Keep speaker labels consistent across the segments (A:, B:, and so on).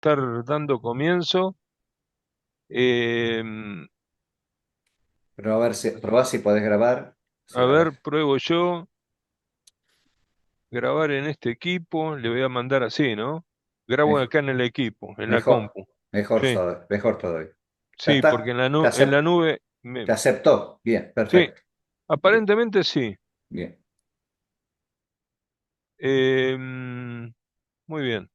A: estar dando comienzo. Eh,
B: Pero a ver si, probá si podés grabar.
A: a
B: Sí, a ver.
A: ver, pruebo yo, grabar en este equipo, le voy a mandar así, ¿no? Grabo
B: Mejor,
A: acá en el equipo, en la
B: mejor,
A: compu. Sí,
B: mejor todavía. Ya
A: sí, porque
B: está.
A: en en la
B: Te
A: nube,
B: te aceptó. Bien,
A: sí,
B: perfecto. Bien,
A: aparentemente sí.
B: bien.
A: Eh, muy bien.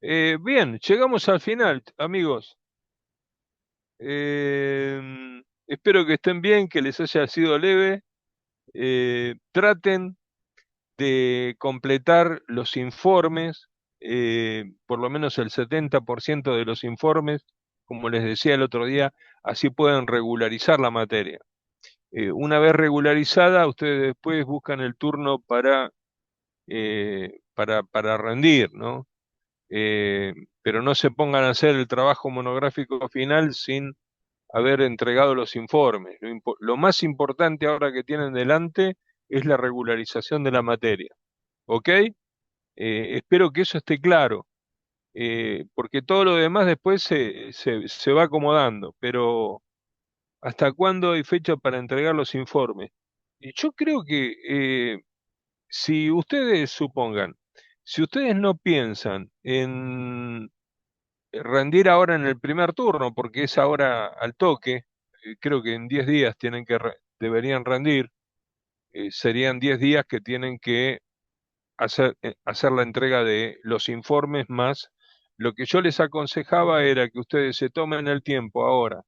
A: Bien, llegamos al final, amigos. Espero que estén bien, que les haya sido leve. Traten de completar los informes, por lo menos el 70% de los informes, como les decía el otro día, así pueden regularizar la materia. Una vez regularizada, ustedes después buscan el turno para rendir, ¿no? Eh, pero no se pongan a hacer el trabajo monográfico final sin haber entregado los informes. Lo más importante ahora que tienen delante es la regularización de la materia. ¿Ok? Espero que eso esté claro, porque todo lo demás después se va acomodando, pero ¿hasta cuándo hay fecha para entregar los informes? Y yo creo que si ustedes supongan, si ustedes no piensan en rendir ahora en el primer turno, porque es ahora al toque, creo que en 10 días deberían rendir, serían 10 días que tienen que hacer la entrega de los informes más. Lo que yo les aconsejaba era que ustedes se tomen el tiempo ahora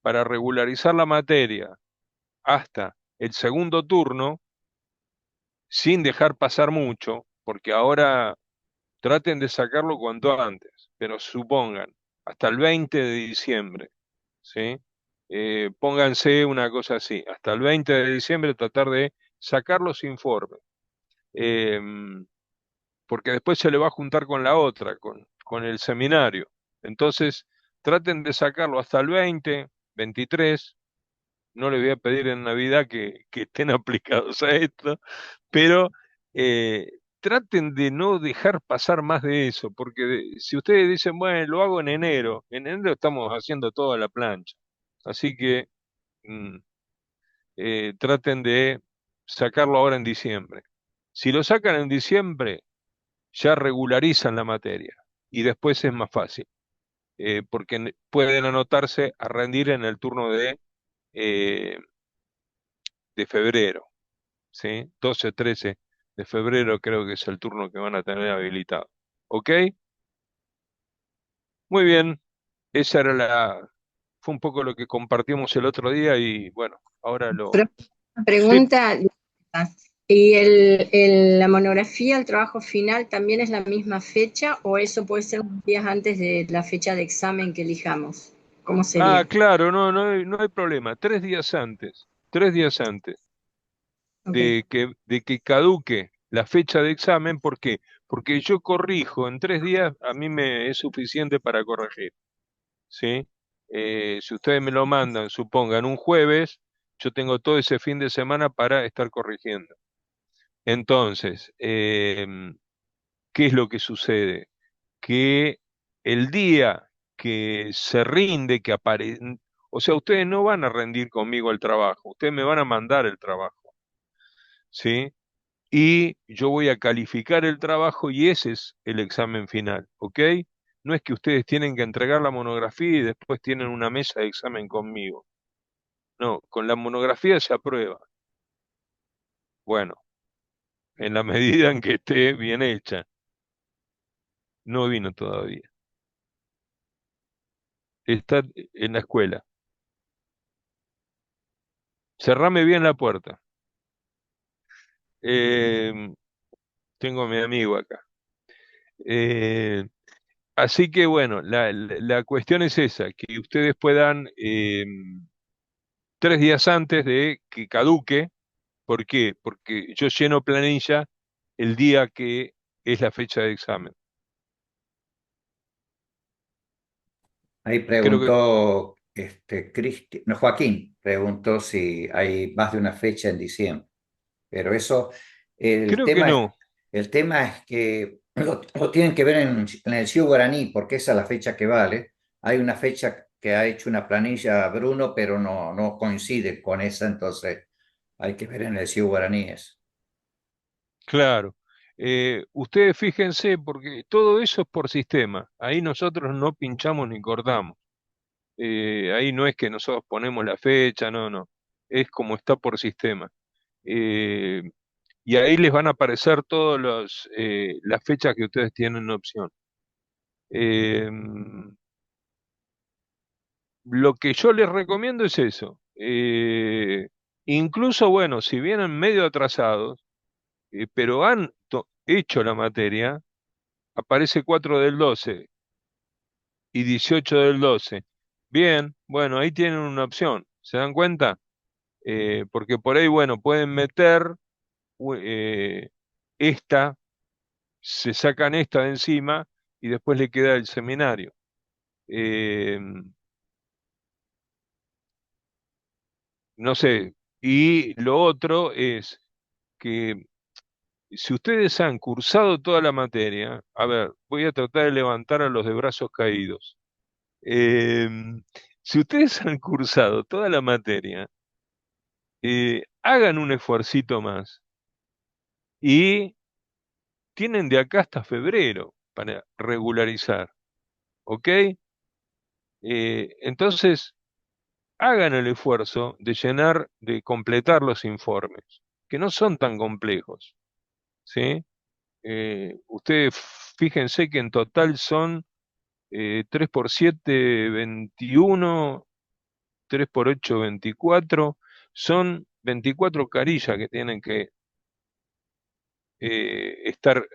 A: para regularizar la materia hasta el segundo turno, sin dejar pasar mucho, porque ahora traten de sacarlo cuanto antes, pero supongan, hasta el 20 de diciembre, ¿sí? Pónganse una cosa así, hasta el 20 de diciembre tratar de sacar los informes. Em, Porque después se le va a juntar con la otra, con el seminario. Entonces, traten de sacarlo hasta el 20, 23. No les voy a pedir en Navidad que estén aplicados a esto, pero traten de no dejar pasar más de eso, porque si ustedes dicen, bueno, lo hago en enero estamos haciendo toda la plancha. Así que mm, traten de sacarlo ahora en diciembre. Si lo sacan en diciembre, ya regularizan la materia y después es más fácil, porque pueden anotarse a rendir en el turno eh, de febrero, ¿sí? 12, 13 de febrero creo que es el turno que van a tener habilitado. ¿Ok? Muy bien, esa era fue un poco lo que compartimos el otro día y bueno, ahora
C: Pero una
A: sí,
C: pregunta, ¿y la monografía, el trabajo final, también es la misma fecha o eso puede ser unos días antes de la fecha de examen que elijamos? ¿Cómo sería?
A: claro, no hay problema, 3 días antes.
C: Ok,
A: De que caduque la fecha de examen, ¿por qué? Porque yo corrijo en 3 días, a mí me es suficiente para corregir, ¿sí? Si ustedes me lo mandan, supongan un jueves, yo tengo todo ese fin de semana para estar corrigiendo. Entonces, ¿qué es lo que sucede? Que el día que se rinde, o sea, ustedes no van a rendir conmigo el trabajo, ustedes me van a mandar el trabajo, ¿sí? Y yo voy a calificar el trabajo y ese es el examen final, ¿ok? No es que ustedes tienen que entregar la monografía y después tienen una mesa de examen conmigo. No, con la monografía se aprueba. Bueno, en la medida en que esté bien hecha. No vino todavía. Está en la escuela. Cerrame bien la puerta. Eh, Tengo a mi amigo acá. Eh, Así que bueno, la cuestión es esa, que ustedes puedan 3 días antes de que caduque. ¿Por qué? Porque yo lleno planilla el día que es la fecha de examen.
B: Ahí
A: Creo que,
B: preguntó no, Joaquín preguntó si hay más de una fecha en diciembre. Pero eso, el
A: creo que
B: tema es,
A: no.
B: el tema es que Lo tienen que ver en el Siu Guaraní, porque esa es la fecha que vale. Hay una fecha que ha hecho una planilla Bruno, pero no coincide con esa, entonces hay que ver en el Siu Guaraní eso.
A: Claro. Ustedes fíjense, porque todo eso es por sistema. Ahí nosotros no pinchamos ni cortamos. Ahí no es que nosotros ponemos la fecha, no, no. Es como está por sistema. Eh, y ahí les van a aparecer todas las fechas que ustedes tienen opción. Eh, lo que yo les recomiendo es eso. Incluso, bueno, si vienen medio atrasados, pero han hecho la materia, aparece 4 del 12 y 18 del 12. Bien, bueno, ahí tienen una opción. ¿Se dan cuenta? Porque por ahí, bueno, pueden meter eh, esta, se sacan esta de encima y después le queda el seminario. Eh, no sé. Y lo otro es que si ustedes han cursado toda la materia, a ver, voy a tratar de levantar a los de brazos caídos. Eh, si ustedes han cursado toda la materia, hagan un esfuercito más y tienen de acá hasta febrero para regularizar, ¿ok? Entonces, hagan el esfuerzo de llenar, de completar los informes, que no son tan complejos, ¿sí? Ustedes fíjense que en total son 3 por 7, 21, 3 por 8, 24, son 24 carillas que tienen que estar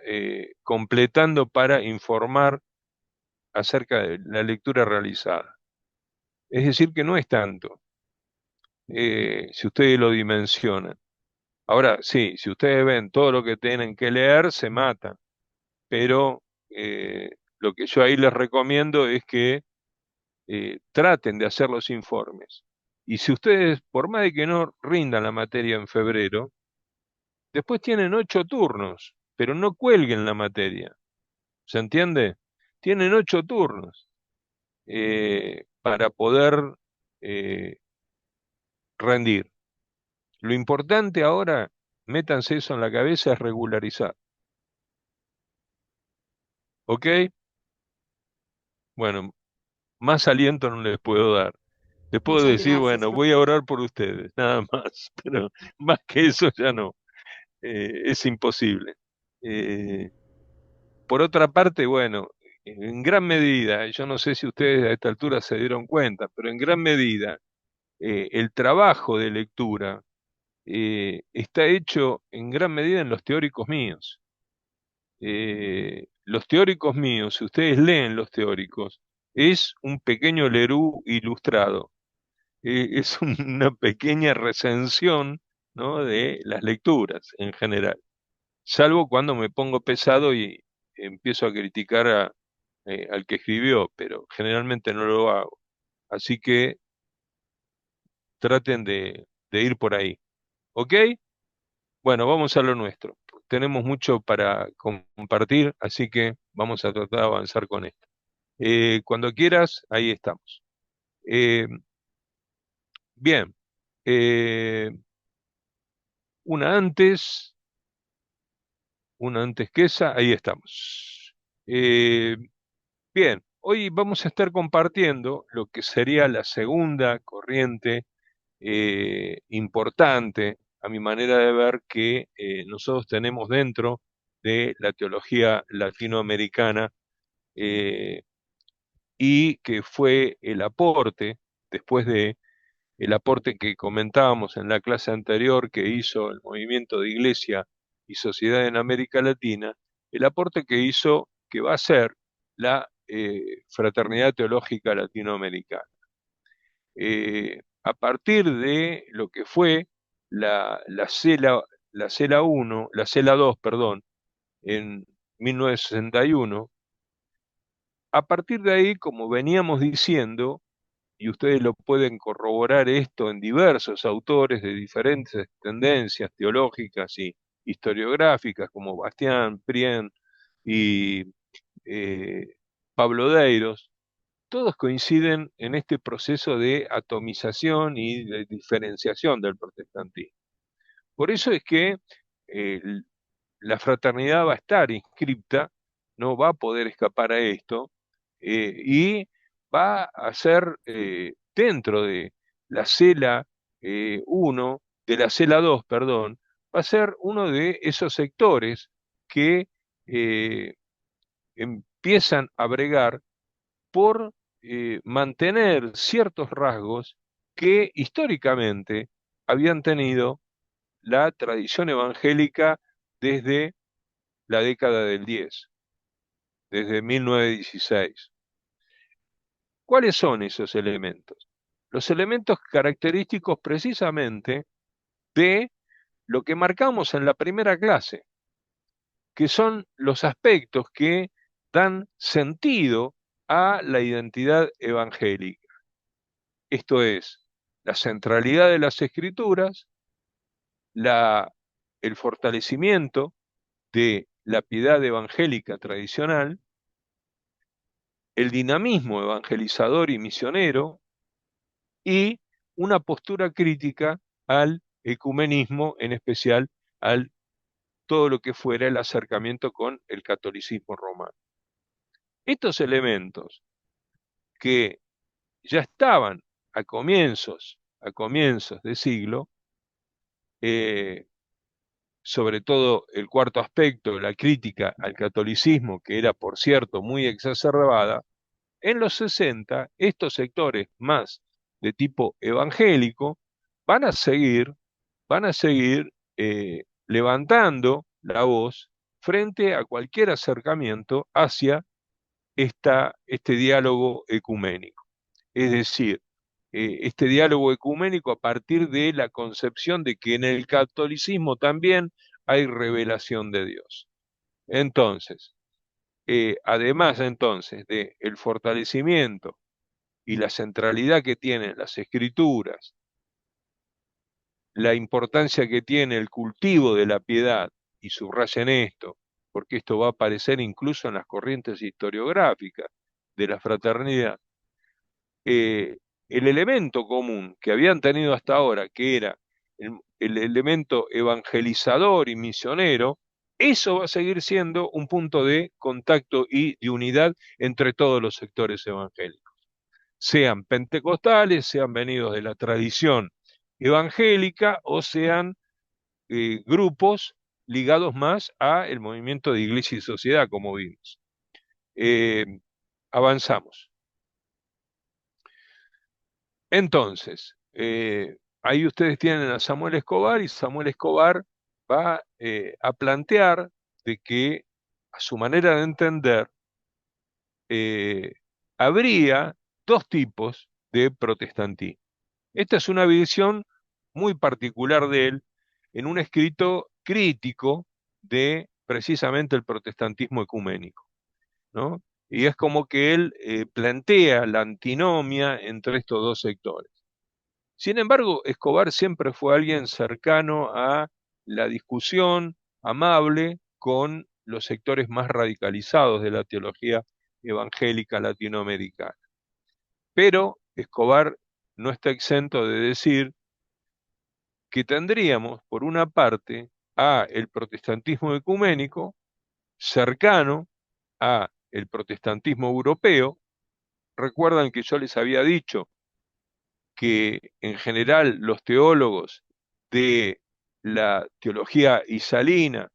A: completando para informar acerca de la lectura realizada. Es decir, que no es tanto, si ustedes lo dimensionan. Ahora, sí, si ustedes ven todo lo que tienen que leer, se matan, pero lo que yo ahí les recomiendo es que traten de hacer los informes. Y si ustedes, por más de que no rindan la materia en febrero, después tienen 8 turnos, pero no cuelguen la materia. ¿Se entiende? Tienen 8 turnos para poder eh, rendir. Lo importante ahora, métanse eso en la cabeza, es regularizar. ¿Ok? Bueno, más aliento no les puedo dar. Les puedo
C: Muchas
A: decir,
C: gracias.
A: bueno, voy a orar por ustedes, nada más, pero más que eso ya no. Es imposible. Eh, por otra parte, bueno, en gran medida, yo no sé si ustedes a esta altura se dieron cuenta, pero en gran medida el trabajo de lectura está hecho en gran medida en los teóricos míos. Los teóricos míos, si ustedes leen los teóricos, es un pequeño Lerú ilustrado. Es una pequeña recensión, ¿no?, de las lecturas en general, salvo cuando me pongo pesado y empiezo a criticar al que escribió, pero generalmente no lo hago. Así que traten de ir por ahí. ¿Ok? Bueno, vamos a lo nuestro. Tenemos mucho para compartir, así que vamos a tratar de avanzar con esto. Cuando quieras, ahí estamos. Eh, bien, eh, una antes, una antes que esa, ahí estamos. Eh, Bien, hoy vamos a estar compartiendo lo que sería la segunda corriente importante, a mi manera de ver, que nosotros tenemos dentro de la teología latinoamericana eh, y que fue el aporte, después de el aporte que comentábamos en la clase anterior que hizo el movimiento de Iglesia y Sociedad en América Latina, el aporte que hizo, que va a ser la Fraternidad Teológica Latinoamericana. A partir de lo que fue la CELA, la CELA 1, la CELA 2, perdón, en 1961, a partir de ahí, como veníamos diciendo, y ustedes lo pueden corroborar esto en diversos autores de diferentes tendencias teológicas y historiográficas, como Bastián, Prien, y Pablo Deiros, todos coinciden en este proceso de atomización y de diferenciación del protestantismo. Por eso es que eh, la fraternidad va a estar inscripta, no va a poder escapar a esto, y va a ser dentro de la cela 1, de la cela 2, perdón, va a ser uno de esos sectores que eh, empiezan a bregar por mantener ciertos rasgos que históricamente habían tenido la tradición evangélica desde la década del 10, desde 1916. ¿Cuáles son esos elementos? Los elementos característicos precisamente de lo que marcamos en la primera clase, que son los aspectos que dan sentido a la identidad evangélica. Esto es, la centralidad de las escrituras, la, el fortalecimiento de la piedad evangélica tradicional, el dinamismo evangelizador y misionero y una postura crítica al ecumenismo, en especial al todo lo que fuera el acercamiento con el catolicismo romano. Estos elementos que ya estaban a comienzos de siglo, eh, sobre todo el cuarto aspecto, la crítica al catolicismo, que era, por cierto, muy exacerbada, en los 60, estos sectores más de tipo evangélico van a seguir, van a seguir levantando la voz frente a cualquier acercamiento hacia este diálogo ecuménico. Es decir, este diálogo ecuménico a partir de la concepción de que en el catolicismo también hay revelación de Dios. Entonces, además entonces de el fortalecimiento y la centralidad que tienen las escrituras, la importancia que tiene el cultivo de la piedad, y subrayen esto, porque esto va a aparecer incluso en las corrientes historiográficas de la fraternidad, eh, el elemento común que habían tenido hasta ahora, que era el elemento evangelizador y misionero, eso va a seguir siendo un punto de contacto y de unidad entre todos los sectores evangélicos, sean pentecostales, sean venidos de la tradición evangélica o sean grupos ligados más a el movimiento de iglesia y sociedad, como vimos. Eh, avanzamos. Entonces, ahí ustedes tienen a Samuel Escobar y Samuel Escobar va a plantear de que a su manera de entender eh, habría dos tipos de protestantismo. Esta es una visión muy particular de él en un escrito crítico de precisamente el protestantismo ecuménico, ¿no? Y es como que él plantea la antinomia entre estos dos sectores. Sin embargo, Escobar siempre fue alguien cercano a la discusión, amable con los sectores más radicalizados de la teología evangélica latinoamericana. Pero Escobar no está exento de decir que tendríamos, por una parte, a el protestantismo ecuménico cercano a el protestantismo europeo. Recuerdan que yo les había dicho que en general los teólogos de la teología isalina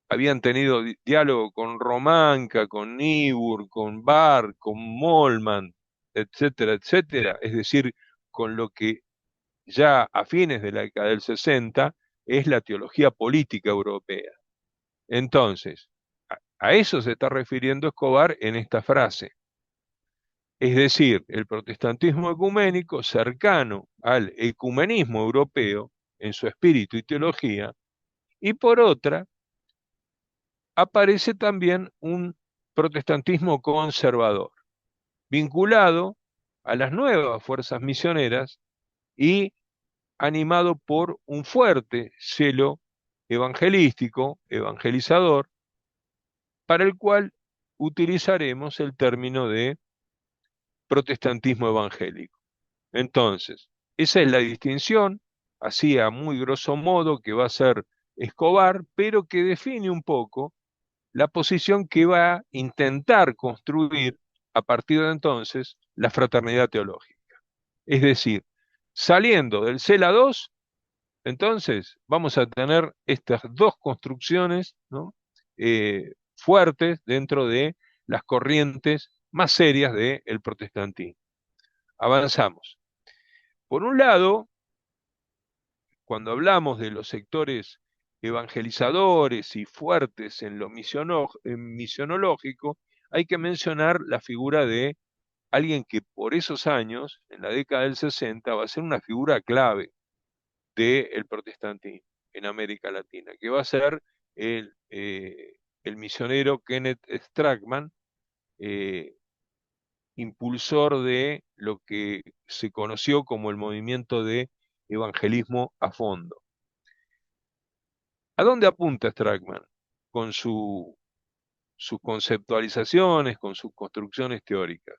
A: habían tenido diálogo con Romanca, con Niebuhr, con Barth, con Molman, etcétera, etcétera, es decir, con lo que ya a fines de la década del 60 es la teología política europea. Entonces, a eso se está refiriendo Escobar en esta frase. Es decir, el protestantismo ecuménico cercano al ecumenismo europeo en su espíritu y teología, y por otra, aparece también un protestantismo conservador, vinculado a las nuevas fuerzas misioneras y animado por un fuerte celo evangelístico, evangelizador, para el cual utilizaremos el término de protestantismo evangélico. Entonces, esa es la distinción, así a muy grosso modo, que va a ser Escobar, pero que define un poco la posición que va a intentar construir a partir de entonces la fraternidad teológica. Es decir, saliendo del CELA 2, entonces vamos a tener estas dos construcciones, ¿no? Fuertes dentro de las corrientes más serias del protestantismo. Avanzamos. Por un lado, cuando hablamos de los sectores evangelizadores y fuertes en lo misionológico, hay que mencionar la figura de alguien que por esos años, en la década del 60, va a ser una figura clave del protestantismo en América Latina, que va a ser el misionero Kenneth Strachan, eh, impulsor de lo que se conoció como el movimiento de evangelismo a fondo. ¿A dónde apunta Strachan? Con sus conceptualizaciones, con sus construcciones teóricas.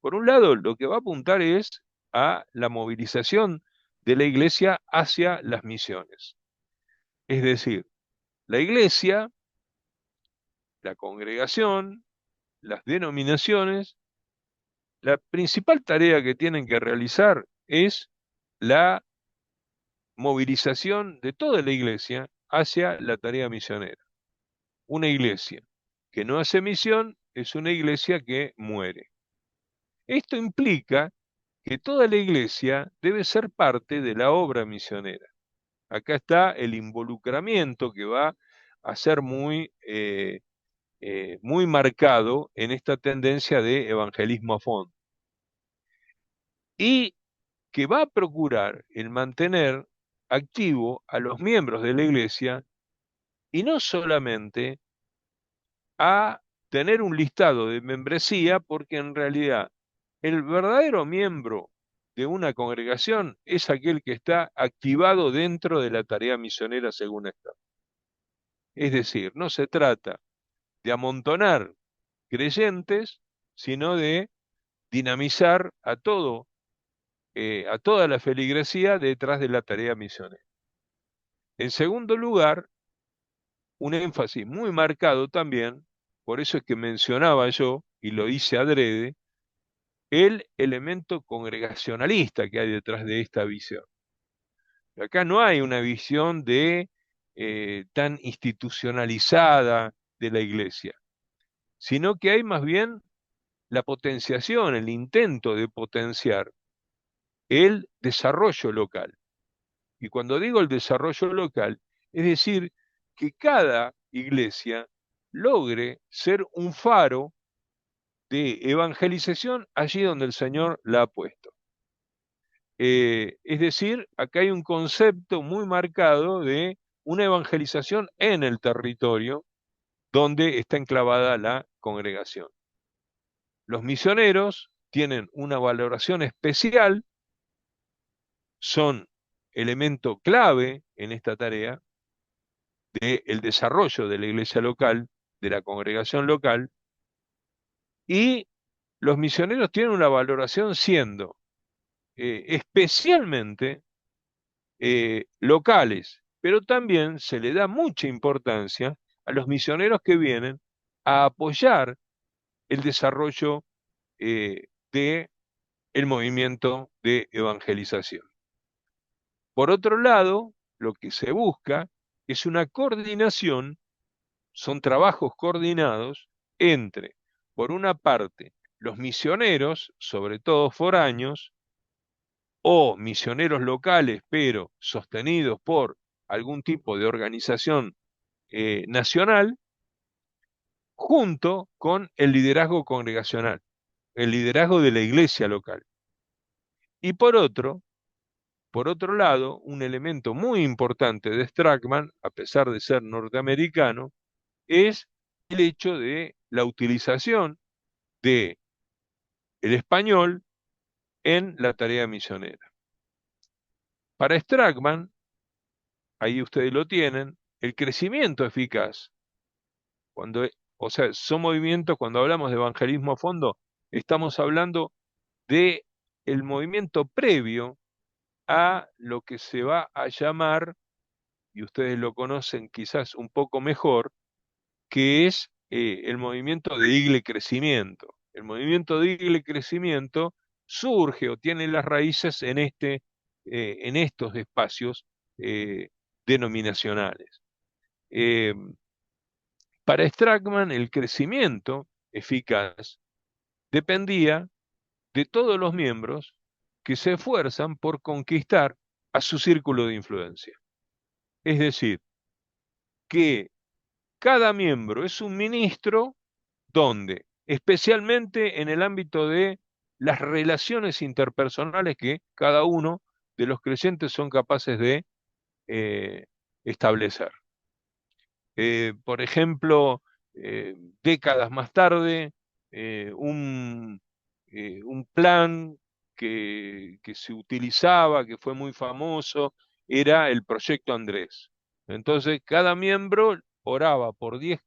A: Por un lado, lo que va a apuntar es a la movilización de la iglesia hacia las misiones. Es decir, la iglesia, la congregación, las denominaciones, la principal tarea que tienen que realizar es la movilización de toda la iglesia hacia la tarea misionera. Una iglesia que no hace misión es una iglesia que muere. Esto implica que toda la iglesia debe ser parte de la obra misionera. Acá está el involucramiento que va a ser muy marcado en esta tendencia de evangelismo a fondo. Y que va a procurar el mantener activo a los miembros de la iglesia y no solamente a tener un listado de membresía, porque en realidad el verdadero miembro de una congregación es aquel que está activado dentro de la tarea misionera según esta. Es decir, no se trata de amontonar creyentes, sino de dinamizar a toda la feligresía detrás de la tarea misionera. En segundo lugar, un énfasis muy marcado también, por eso es que mencionaba yo, y lo hice adrede, el elemento congregacionalista que hay detrás de esta visión. Acá no hay una visión tan institucionalizada de la iglesia, sino que hay más bien la potenciación, el intento de potenciar el desarrollo local. Y cuando digo el desarrollo local, es decir, que cada iglesia logre ser un faro de evangelización allí donde el Señor la ha puesto. Es decir, acá hay un concepto muy marcado de una evangelización en el territorio donde está enclavada la congregación. Los misioneros tienen una valoración especial, son elemento clave en esta tarea del desarrollo de la iglesia local, de la congregación local, y los misioneros tienen una valoración siendo especialmente locales, pero también se le da mucha importancia a los misioneros que vienen a apoyar el desarrollo del movimiento de evangelización. Por otro lado, lo que se busca es una coordinación, son trabajos coordinados entre, por una parte, los misioneros, sobre todo foráneos, o misioneros locales, pero sostenidos por algún tipo de organización nacional, junto con el liderazgo congregacional, el liderazgo de la iglesia local. Y por otro lado, un elemento muy importante de Strachan, a pesar de ser norteamericano, es el hecho de la utilización de el español en la tarea misionera. Para Strachan, ahí ustedes lo tienen, el crecimiento eficaz, O sea, son movimientos, cuando hablamos de evangelismo a fondo, estamos hablando de el movimiento previo a lo que se va a llamar, y ustedes lo conocen quizás un poco mejor, que es el movimiento de Igle Crecimiento. El movimiento de Igle Crecimiento surge o tiene las raíces en estos espacios eh, denominacionales. Eh, para Strachman, el crecimiento eficaz dependía de todos los miembros que se esfuerzan por conquistar a su círculo de influencia. Es decir, que cada miembro es un ministro donde, especialmente en el ámbito de las relaciones interpersonales que cada uno de los creyentes son capaces de eh, establecer. Por ejemplo, décadas más tarde, eh, un, un plan que se utilizaba, que fue muy famoso, era el Proyecto Andrés. Entonces, cada miembro oraba por 10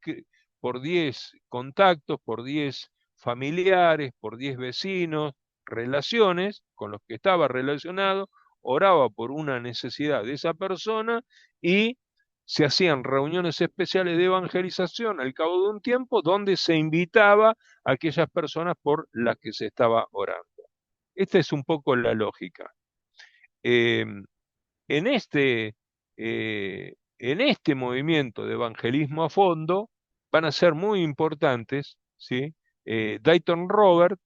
A: contactos, por 10 familiares, por 10 vecinos, relaciones con los que estaba relacionado, oraba por una necesidad de esa persona y se hacían reuniones especiales de evangelización al cabo de un tiempo donde se invitaba a aquellas personas por las que se estaba orando. Esta es un poco la lógica. Eh, en en este movimiento de evangelismo a fondo van a ser muy importantes, ¿sí? Dayton Robert,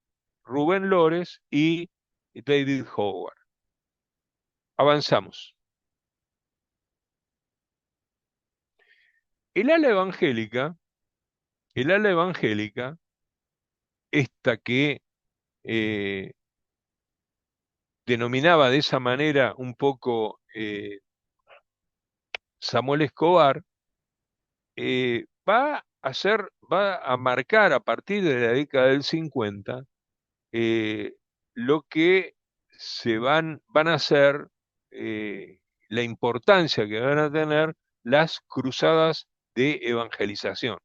A: Rubén Lores y David Howard. Avanzamos. El ala evangélica, el ala evangélica, esta que eh, denominaba de esa manera un poco Samuel Escobar, va a marcar a partir de la década del 50 eh, lo que van a ser, la importancia que van a tener las cruzadas de evangelización.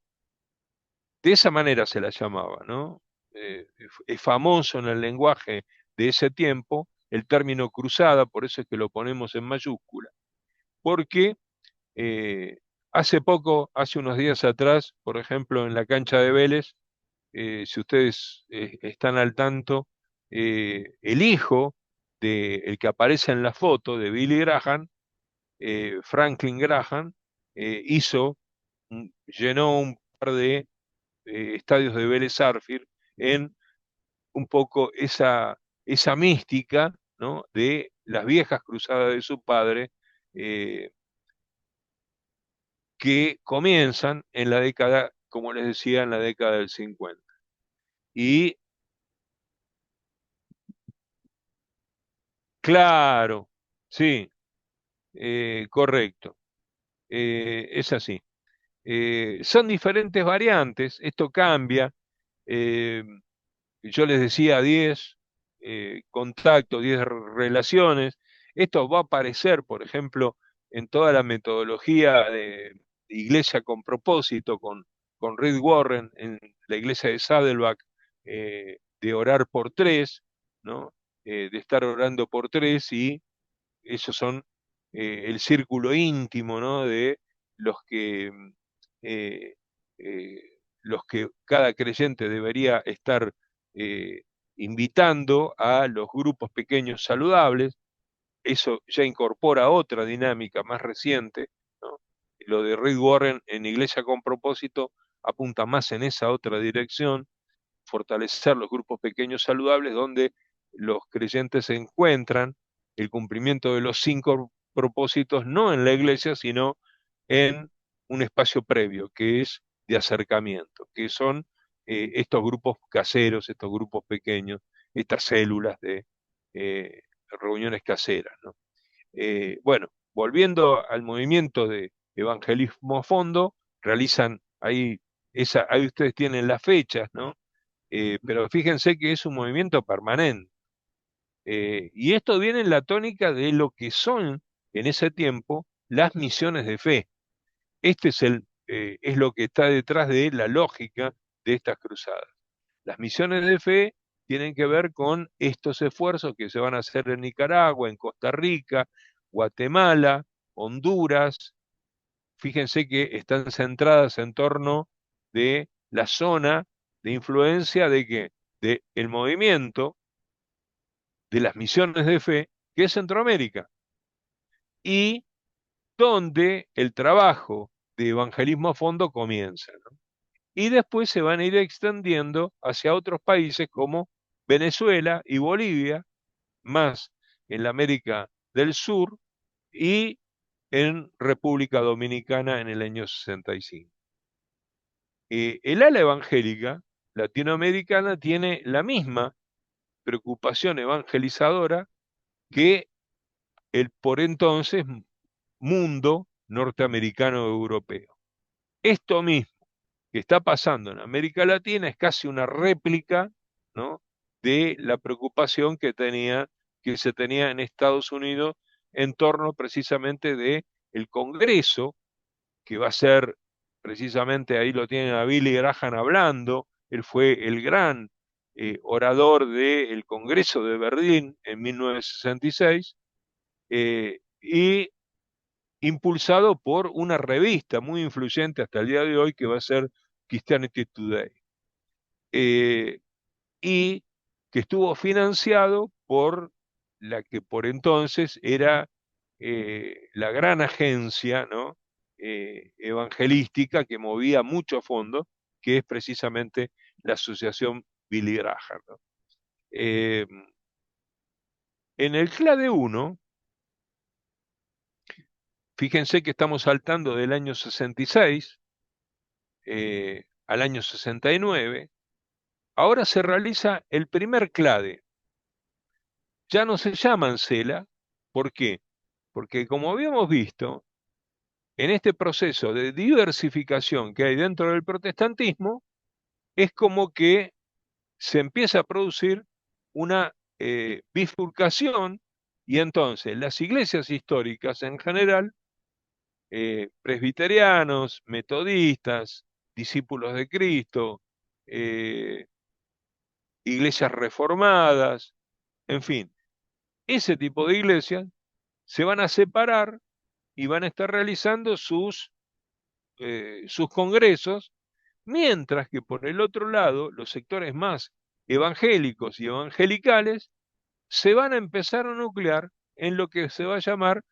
A: De esa manera se la llamaba, ¿no? Es famoso en el lenguaje de ese tiempo el término cruzada, por eso es que lo ponemos en mayúscula, porque eh, hace poco, hace unos días atrás, por ejemplo, en la cancha de Vélez, si ustedes están al tanto, el hijo de el que aparece en la foto de Billy Graham, Franklin Graham, llenó un par de estadios de Vélez Sarsfield en un poco esa mística, ¿no? De las viejas cruzadas de su padre, eh, que comienzan en la década, como les decía, en la década del 50. Y claro, sí, correcto, es así. Son diferentes variantes, esto cambia. eh, yo les decía 10 contactos, 10 relaciones. Esto va a aparecer, por ejemplo, en toda la metodología de iglesia con propósito, con Rick Warren, en la iglesia de Saddleback, de orar por tres, ¿no? De estar orando por tres, y esos son el círculo íntimo, ¿no? De los que, eh, los que cada creyente debería estar eh, invitando a los grupos pequeños saludables. Eso ya incorpora otra dinámica más reciente, ¿no? Lo de Rick Warren en Iglesia con Propósito apunta más en esa otra dirección, fortalecer los grupos pequeños saludables donde los creyentes se encuentran el cumplimiento de los 5 propósitos, no en la iglesia, sino en un espacio previo, que es de acercamiento, que son estos grupos caseros, estos grupos pequeños, estas células de reuniones caseras, ¿no? Bueno, volviendo al movimiento de evangelismo a fondo, realizan ahí ustedes tienen las fechas, ¿no? Pero fíjense que es un movimiento permanente. Y esto viene en la tónica de lo que son en ese tiempo las misiones de fe. Este es es lo que está detrás de la lógica de estas cruzadas. Las misiones de fe tienen que ver con estos esfuerzos que se van a hacer en Nicaragua, en Costa Rica, Guatemala, Honduras. Fíjense que están centradas en torno de la zona de influencia de que de el movimiento de las misiones de fe, que es Centroamérica, y donde el trabajo de evangelismo a fondo comienza, ¿no? Y después se van a ir extendiendo hacia otros países como Venezuela y Bolivia, más en la América del Sur y en República Dominicana en el año 65. El ala evangélica latinoamericana tiene la misma preocupación evangelizadora que el por entonces mundo norteamericano europeo. Esto mismo que está pasando en América Latina es casi una réplica, ¿no?, de la preocupación que se tenía en Estados Unidos en torno precisamente de el Congreso, que va a ser precisamente, ahí lo tienen a Billy Graham hablando. Él fue el gran orador del Congreso de Berlín en 1966, y impulsado por una revista muy influyente hasta el día de hoy que va a ser Christianity Today, eh, y que estuvo financiado por la que por entonces era la gran agencia, ¿no?, evangelística que movía mucho fondos, que es precisamente la Asociación Billy Graham, ¿no? Eh, en el CLADE 1, fíjense que estamos saltando del año 66 al año 69. Ahora se realiza el primer CLADE. Ya no se llaman CELA. ¿Por qué? Porque como habíamos visto, en este proceso de diversificación que hay dentro del protestantismo, es como que se empieza a producir una bifurcación, y entonces las iglesias históricas en general, presbiterianos, metodistas, discípulos de Cristo, eh, iglesias reformadas, en fin, ese tipo de iglesias se van a separar y van a estar realizando sus congresos, mientras que por el otro lado, los sectores más evangélicos y evangelicales se van a empezar a nuclear en lo que se va a llamar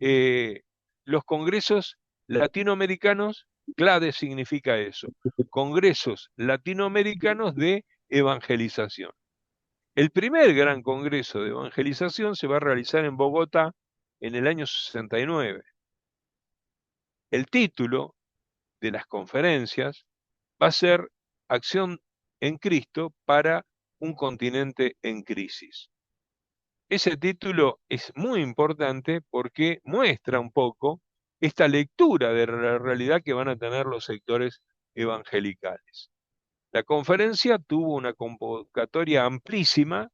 A: eh, los congresos latinoamericanos. CLADE significa eso, congresos latinoamericanos de evangelización. El primer gran congreso de evangelización se va a realizar en Bogotá en el año 69. El título de las conferencias va a ser Acción en Cristo para un continente en crisis. Ese título es muy importante porque muestra un poco esta lectura de la realidad que van a tener los sectores evangelicales. La conferencia tuvo una convocatoria amplísima.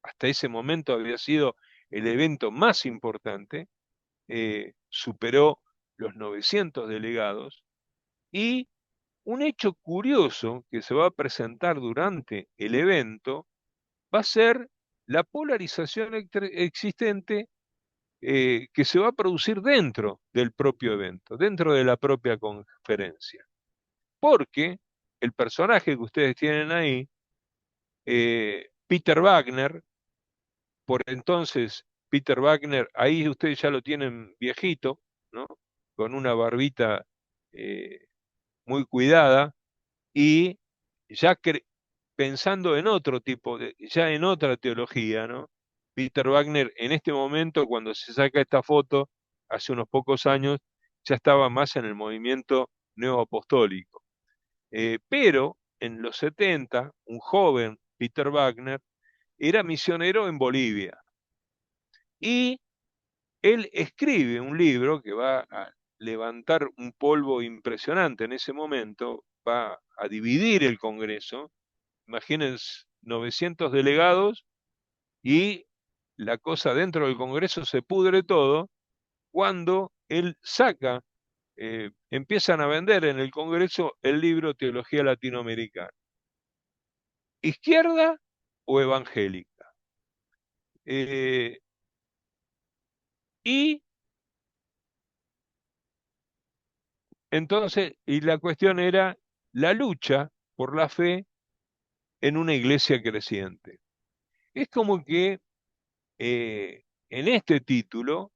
A: Hasta ese momento había sido el evento más importante, superó los 900 delegados, y un hecho curioso que se va a presentar durante el evento va a ser la polarización existente que se va a producir dentro del propio evento, dentro de la propia conferencia. Porque el personaje que ustedes tienen ahí, Peter Wagner, por entonces Peter Wagner, ahí ustedes ya lo tienen viejito, ¿no?, con una barbita muy cuidada, y ya pensando en otro tipo ya en otra teología, ¿no? Peter Wagner en este momento, cuando se saca esta foto, hace unos pocos años, ya estaba más en el movimiento neoapostólico. Pero en los 70, un joven Peter Wagner era misionero en Bolivia, y él escribe un libro que va a levantar un polvo impresionante en ese momento, va a dividir el Congreso. Imagínense, 900 delegados, y la cosa dentro del Congreso se pudre todo cuando él saca empiezan a vender en el Congreso el libro Teología Latinoamericana. ¿Izquierda o evangélica? Y entonces, y la cuestión era la lucha por la fe en una iglesia creciente. Es como que en este título,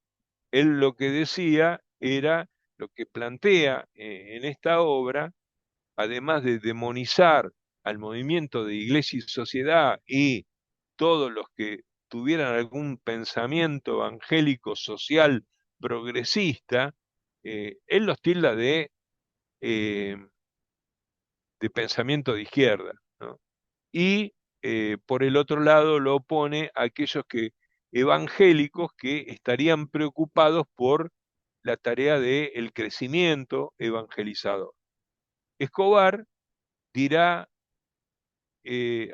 A: él lo que decía era, lo que plantea en esta obra, además de demonizar al movimiento de iglesia y sociedad y todos los que tuvieran algún pensamiento evangélico, social, progresista, él los tilda eh, de pensamiento de izquierda, ¿no? Y por el otro lado lo opone a aquellos evangélicos que estarían preocupados por la tarea del crecimiento evangelizador. Escobar dirá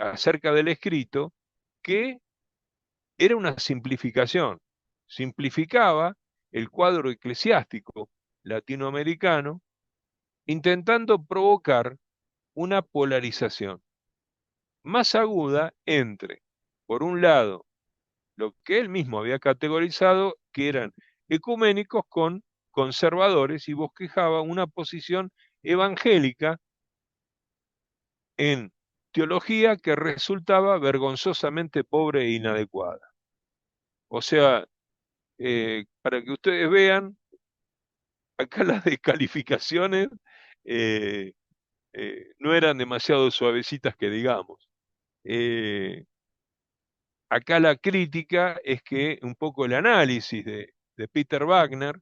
A: acerca del escrito que era una simplificación, simplificaba el cuadro eclesiástico latinoamericano, intentando provocar una polarización más aguda entre, por un lado, lo que él mismo había categorizado, que eran ecuménicos con conservadores, y bosquejaba una posición evangélica en teología que resultaba vergonzosamente pobre e inadecuada. O sea, para que ustedes vean, acá las descalificaciones eh, no eran demasiado suavecitas que digamos. Eh, Acá la crítica es que un poco el análisis de Peter Wagner,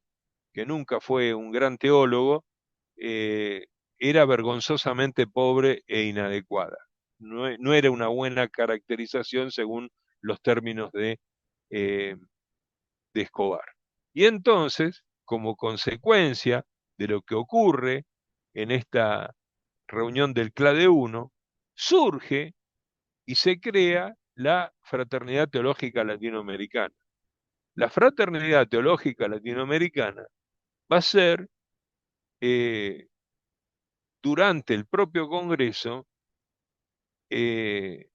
A: que nunca fue un gran teólogo, eh, era vergonzosamente pobre e inadecuada. No era una buena caracterización según los términos eh, de Escobar. Y entonces, como consecuencia de lo que ocurre en esta reunión del CLADE 1, surge y se crea la Fraternidad Teológica Latinoamericana. La Fraternidad Teológica Latinoamericana va a ser, eh, durante el propio Congreso, eh,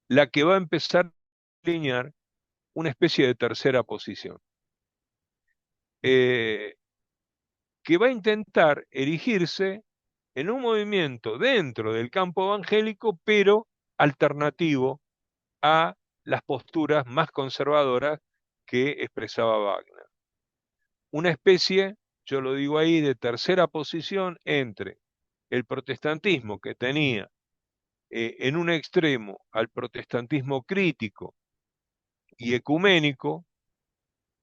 A: la que va a empezar a alinear una especie de tercera posición, eh, que va a intentar erigirse en un movimiento dentro del campo evangélico, pero alternativo a las posturas más conservadoras que expresaba Wagner. Una especie, yo lo digo ahí, de tercera posición entre el protestantismo que tenía en un extremo al protestantismo crítico y ecuménico,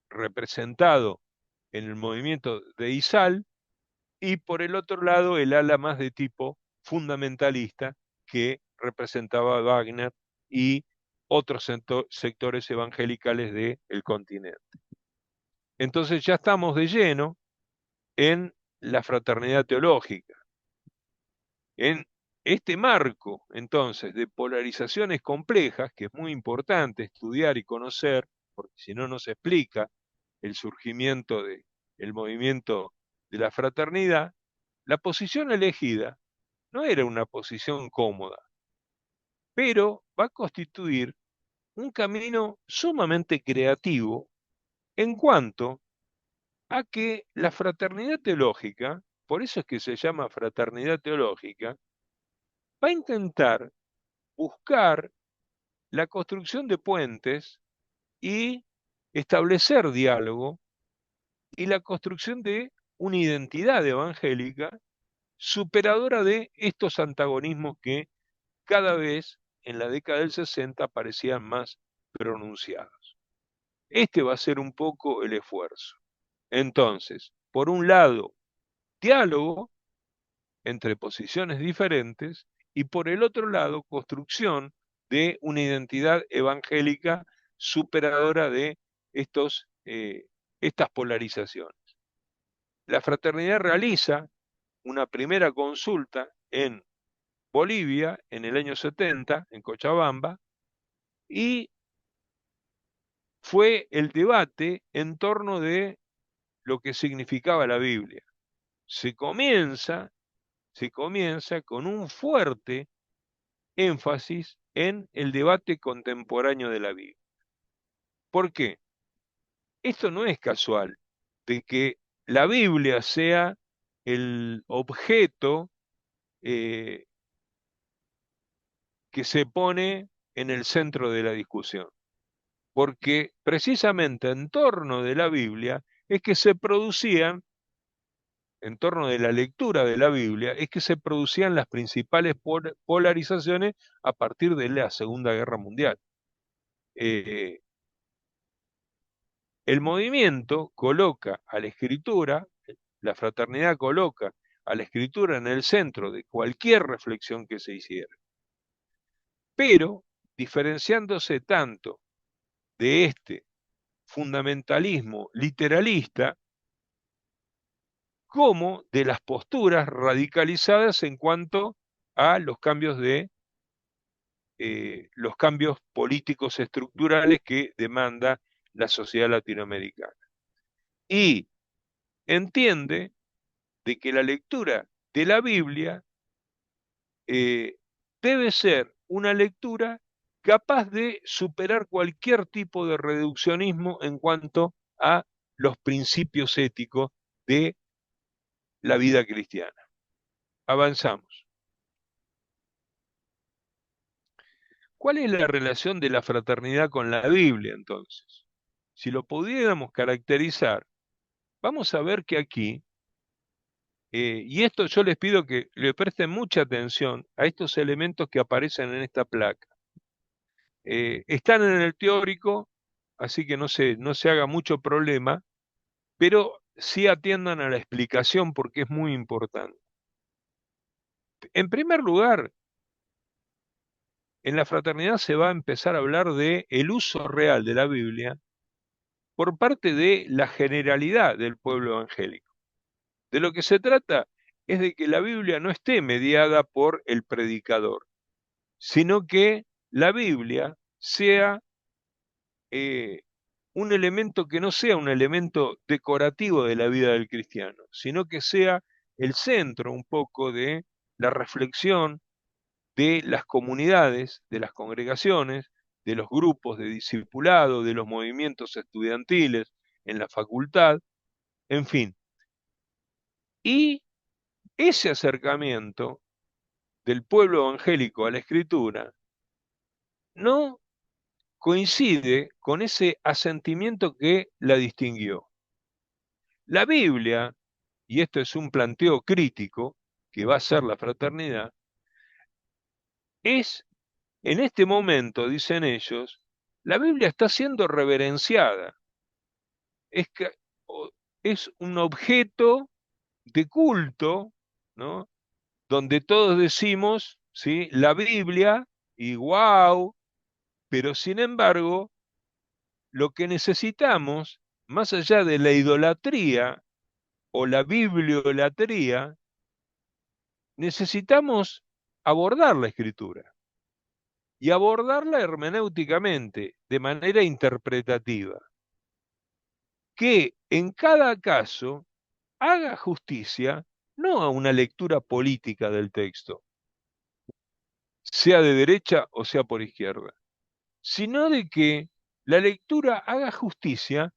A: representado en el movimiento de Izal, y por el otro lado el ala más de tipo fundamentalista que representaba Wagner y otros sectores evangelicales del continente. Entonces ya estamos de lleno en la fraternidad teológica. En este marco, entonces, de polarizaciones complejas, que es muy importante estudiar y conocer, porque si no, no se explica el surgimiento del movimiento de la fraternidad, la posición elegida no era una posición cómoda, pero va a constituir un camino sumamente creativo en cuanto a que la fraternidad teológica, por eso es que se llama fraternidad teológica, va a intentar buscar la construcción de puentes y establecer diálogo y la construcción de una identidad evangélica superadora de estos antagonismos que cada vez en la década del 60 parecían más pronunciados. Este va a ser un poco el esfuerzo. Entonces, por un lado, diálogo entre posiciones diferentes y por el otro lado, construcción de una identidad evangélica superadora de estas polarizaciones. La fraternidad realiza una primera consulta en Bolivia en el año 70, en Cochabamba, y fue el debate en torno de lo que significaba la Biblia. Se comienza con un fuerte énfasis en el debate contemporáneo de la Biblia. ¿Por qué? Esto no es casual de que la Biblia sea el objeto eh, que se pone en el centro de la discusión, porque precisamente en torno de la Biblia es que se producían, en torno de la lectura de la Biblia, es que se producían las principales polarizaciones a partir de la Segunda Guerra Mundial. Eh, el movimiento coloca a la escritura, la fraternidad coloca a la escritura en el centro de cualquier reflexión que se hiciera, pero diferenciándose tanto de este fundamentalismo literalista como de las posturas radicalizadas en cuanto a los cambios políticos estructurales que demanda la sociedad latinoamericana. Y entiende de que la lectura de la Biblia eh, debe ser una lectura capaz de superar cualquier tipo de reduccionismo en cuanto a los principios éticos de la vida cristiana. Avanzamos. ¿Cuál es la relación de la fraternidad con la Biblia entonces? Si lo pudiéramos caracterizar, vamos a ver que aquí, y esto yo les pido que le presten mucha atención a estos elementos que aparecen en esta placa. Están en el teórico, así que no se haga mucho problema, pero sí atiendan a la explicación porque es muy importante. En primer lugar, en la fraternidad se va a empezar a hablar de el uso real de la Biblia por parte de la generalidad del pueblo evangélico. De lo que se trata es de que la Biblia no esté mediada por el predicador, sino que la Biblia sea un elemento que no sea un elemento decorativo de la vida del cristiano, sino que sea el centro un poco de la reflexión de las comunidades, de las congregaciones, de los grupos de discipulado, de los movimientos estudiantiles en la facultad, en fin. Y ese acercamiento del pueblo evangélico a la escritura no coincide con ese asentimiento que la distinguió. La Biblia, y esto es un planteo crítico que va a ser la fraternidad, es en este momento, dicen ellos, la Biblia está siendo reverenciada. Es, que, es un objeto de culto, ¿no? Donde todos decimos, ¿sí? La Biblia y wow, pero sin embargo, lo que necesitamos, más allá de la idolatría o la bibliolatría, necesitamos abordar la escritura y abordarla hermenéuticamente, de manera interpretativa, que en cada caso haga justicia no a una lectura política del texto, sea de derecha o sea por izquierda, sino de que la lectura haga justicia,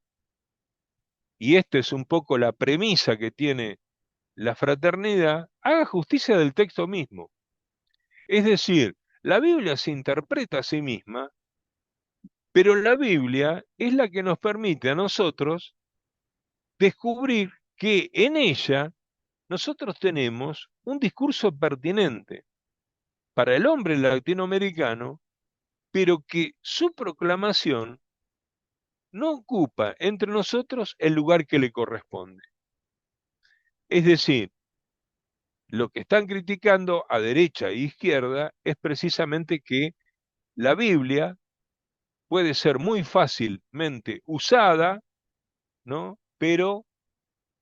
A: y esta es un poco la premisa que tiene la fraternidad, haga justicia del texto mismo. Es decir, la Biblia se interpreta a sí misma, pero la Biblia es la que nos permite a nosotros descubrir que en ella nosotros tenemos un discurso pertinente para el hombre latinoamericano, pero que su proclamación no ocupa entre nosotros el lugar que le corresponde. Es decir, lo que están criticando a derecha e izquierda es precisamente que la Biblia puede ser muy fácilmente usada, ¿no? Pero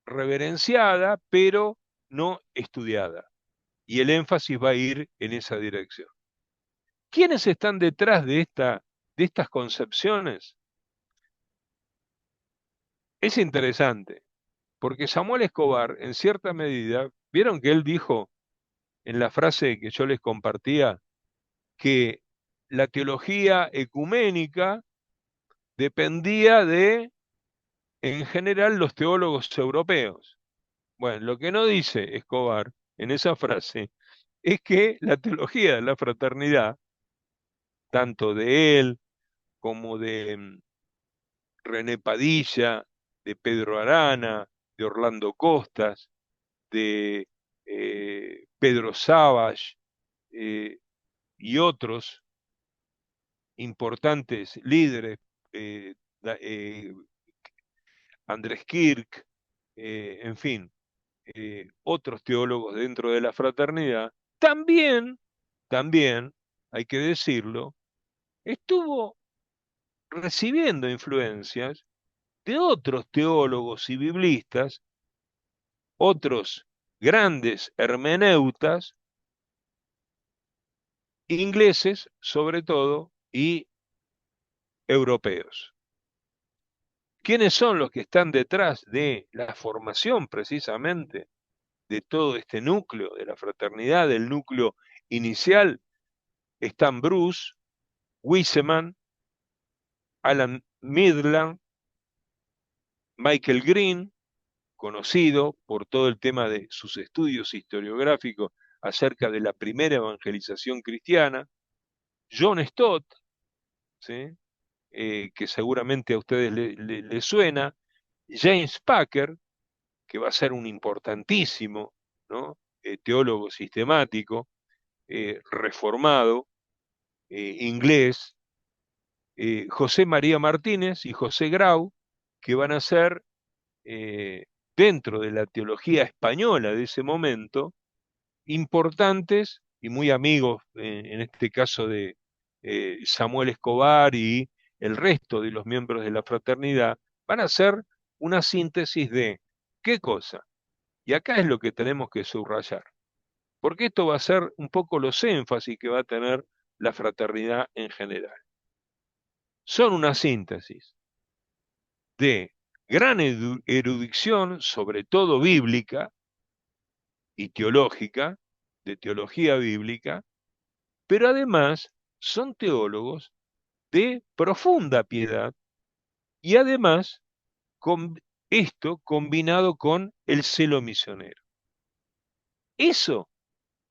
A: reverenciada, pero no estudiada. Y el énfasis va a ir en esa dirección. ¿Quiénes están detrás de estas concepciones? Es interesante. Porque Samuel Escobar, en cierta medida, vieron que él dijo en la frase que yo les compartía, que la teología ecuménica dependía de, en general, los teólogos europeos. Bueno, lo que no dice Escobar en esa frase es que la teología de la fraternidad, tanto de él como de René Padilla, de Pedro Arana, de Orlando Costas, de Pedro Savage eh, y otros importantes líderes, eh, da- eh, Andrés Kirk, en fin, otros teólogos dentro de la fraternidad, también, hay que decirlo, estuvo recibiendo influencias de otros teólogos y biblistas, otros grandes hermeneutas, ingleses sobre todo, y europeos. ¿Quiénes son los que están detrás de la formación precisamente de todo este núcleo de la fraternidad, del núcleo inicial? Están Bruce, Wiseman, Alan Midland, Michael Green, conocido por todo el tema de sus estudios historiográficos acerca de la primera evangelización cristiana, John Stott, ¿sí? Que seguramente a ustedes le suena, James Packer, que va a ser un importantísimo, ¿no? Teólogo sistemático, reformado, inglés, José María Martínez y José Grau, que van a ser, eh, dentro de la teología española de ese momento, importantes y muy amigos, en este caso de Samuel Escobar y el resto de los miembros de la fraternidad, van a ser una síntesis de ¿qué cosa? Y acá es lo que tenemos que subrayar, porque esto va a ser un poco los énfasis que va a tener la fraternidad en general. Son una síntesis de gran erudición, sobre todo bíblica y teológica, de teología bíblica, pero además son teólogos de profunda piedad y además con esto combinado con el celo misionero. Eso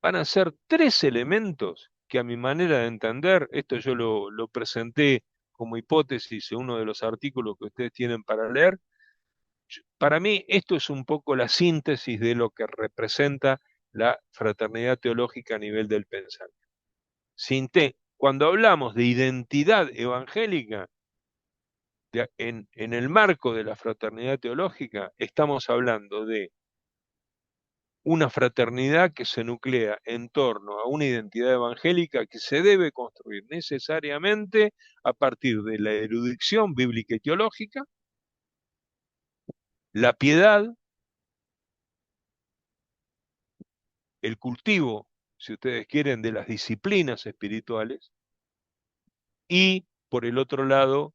A: van a ser tres elementos que a mi manera de entender, esto yo lo presenté como hipótesis en uno de los artículos que ustedes tienen para leer, para mí esto es un poco la síntesis de lo que representa la fraternidad teológica a nivel del pensamiento. Cuando hablamos de identidad evangélica, en el marco de la fraternidad teológica, estamos hablando de una fraternidad que se nuclea en torno a una identidad evangélica que se debe construir necesariamente a partir de la erudición bíblica y teológica, la piedad, el cultivo, si ustedes quieren, de las disciplinas espirituales y, por el otro lado,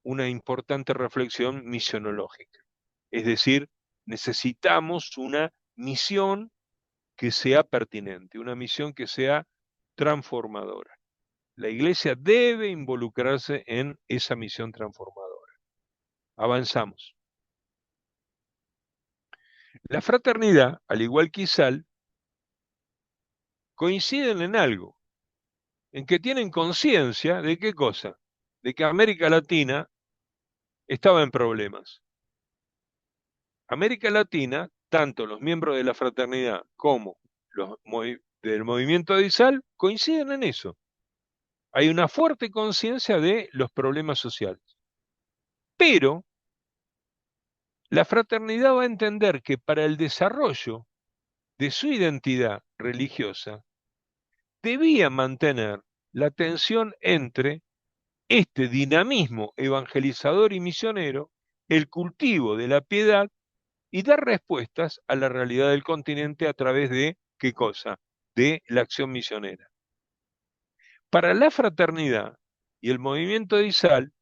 A: una importante reflexión misionológica. Es decir, necesitamos una misión que sea pertinente, una misión que sea transformadora. La iglesia debe involucrarse en esa misión transformadora. Avanzamos. La fraternidad, al igual que ISAL, coinciden en algo, en que tienen conciencia de qué cosa, de que América Latina estaba en problemas. América Latina, tanto los miembros de la fraternidad como los del movimiento de ISAL coinciden en eso. Hay una fuerte conciencia de los problemas sociales. Pero la fraternidad va a entender que para el desarrollo de su identidad religiosa debía mantener la tensión entre este dinamismo evangelizador y misionero, el cultivo de la piedad y dar respuestas a la realidad del continente a través de, ¿qué cosa? De la acción misionera. Para la fraternidad y el movimiento de ISAL,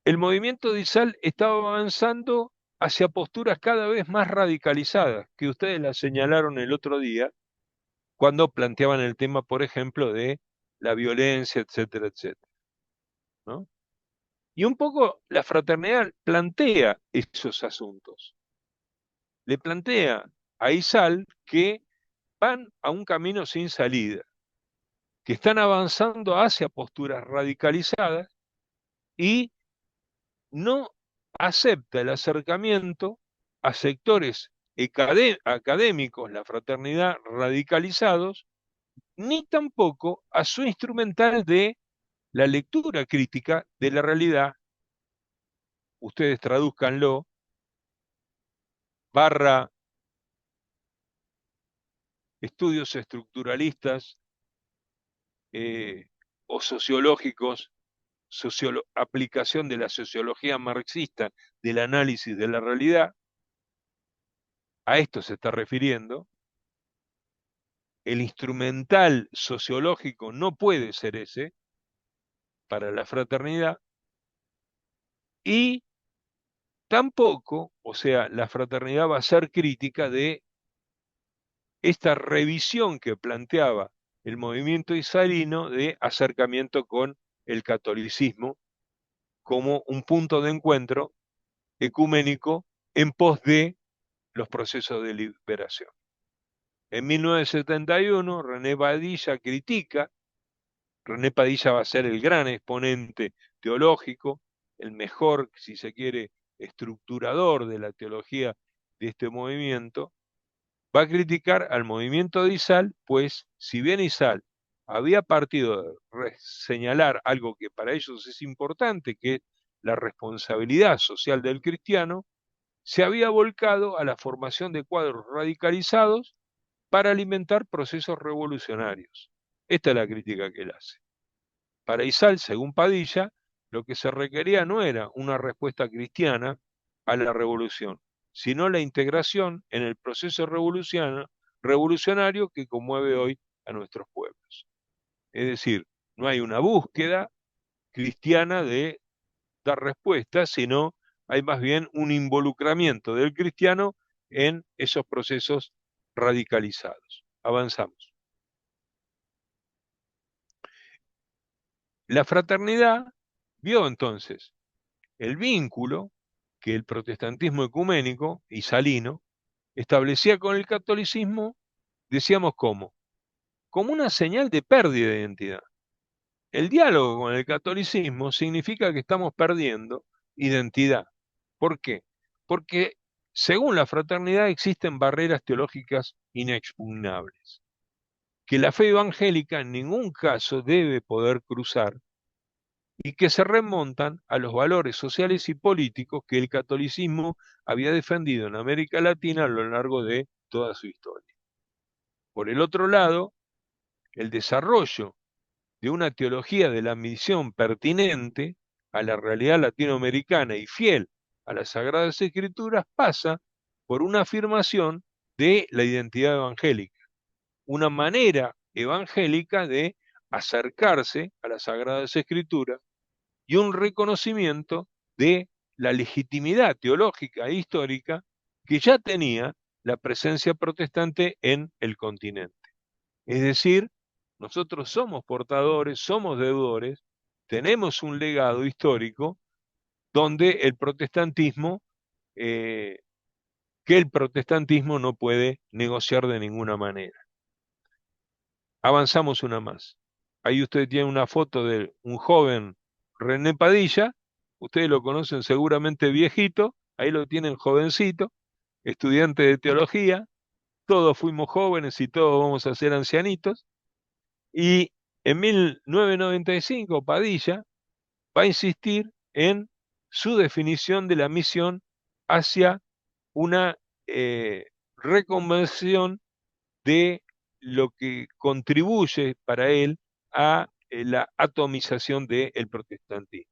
A: el movimiento de Izal estaba avanzando hacia posturas cada vez más radicalizadas, que ustedes las señalaron el otro día, cuando planteaban el tema, por ejemplo, de la violencia, etcétera, etcétera, ¿no? Y un poco la fraternidad plantea esos asuntos. Le plantea a Izal que van a un camino sin salida, que están avanzando hacia posturas radicalizadas y no acepta el acercamiento a sectores académicos, la fraternidad, radicalizados, ni tampoco a su instrumental de la lectura crítica de la realidad. Ustedes tradúzcanlo, barra estudios estructuralistas o sociológicos, aplicación de la sociología marxista del análisis de la realidad, a esto se está refiriendo. El instrumental sociológico no puede ser ese para la fraternidad y tampoco, o sea, la fraternidad va a ser crítica de esta revisión que planteaba el movimiento isarino de acercamiento con el catolicismo como un punto de encuentro ecuménico en pos de los procesos de liberación. En 1971, René Padilla va a ser el gran exponente teológico, el mejor, si se quiere, estructurador de la teología de este movimiento, va a criticar al movimiento de Izal, pues si bien Izal había partido de señalar algo que para ellos es importante, que es la responsabilidad social del cristiano, se había volcado a la formación de cuadros radicalizados para alimentar procesos revolucionarios. Esta es la crítica que él hace. Para Izal, según Padilla, lo que se requería no era una respuesta cristiana a la revolución, sino la integración en el proceso revolucionario que conmueve hoy a nuestros pueblos. Es decir, no hay una búsqueda cristiana de dar respuestas, sino hay más bien un involucramiento del cristiano en esos procesos radicalizados. Avanzamos. La fraternidad vio entonces el vínculo que el protestantismo ecuménico y salino establecía con el catolicismo, decíamos como una señal de pérdida de identidad. El diálogo con el catolicismo significa que estamos perdiendo identidad. ¿Por qué? Porque según la fraternidad existen barreras teológicas inexpugnables, que la fe evangélica en ningún caso debe poder cruzar y que se remontan a los valores sociales y políticos que el catolicismo había defendido en América Latina a lo largo de toda su historia. Por el otro lado, el desarrollo de una teología de la misión pertinente a la realidad latinoamericana y fiel a las Sagradas Escrituras pasa por una afirmación de la identidad evangélica, una manera evangélica de acercarse a las Sagradas Escrituras y un reconocimiento de la legitimidad teológica e histórica que ya tenía la presencia protestante en el continente. Es decir, nosotros somos portadores, somos deudores, tenemos un legado histórico donde el protestantismo, que el protestantismo no puede negociar de ninguna manera. Avanzamos una más. Ahí usted tiene una foto de un joven René Padilla, ustedes lo conocen seguramente viejito, ahí lo tienen jovencito, estudiante de teología, todos fuimos jóvenes y todos vamos a ser ancianitos, y en 1995 Padilla va a insistir en su definición de la misión hacia una reconversión de lo que contribuye para él a la atomización del protestantismo.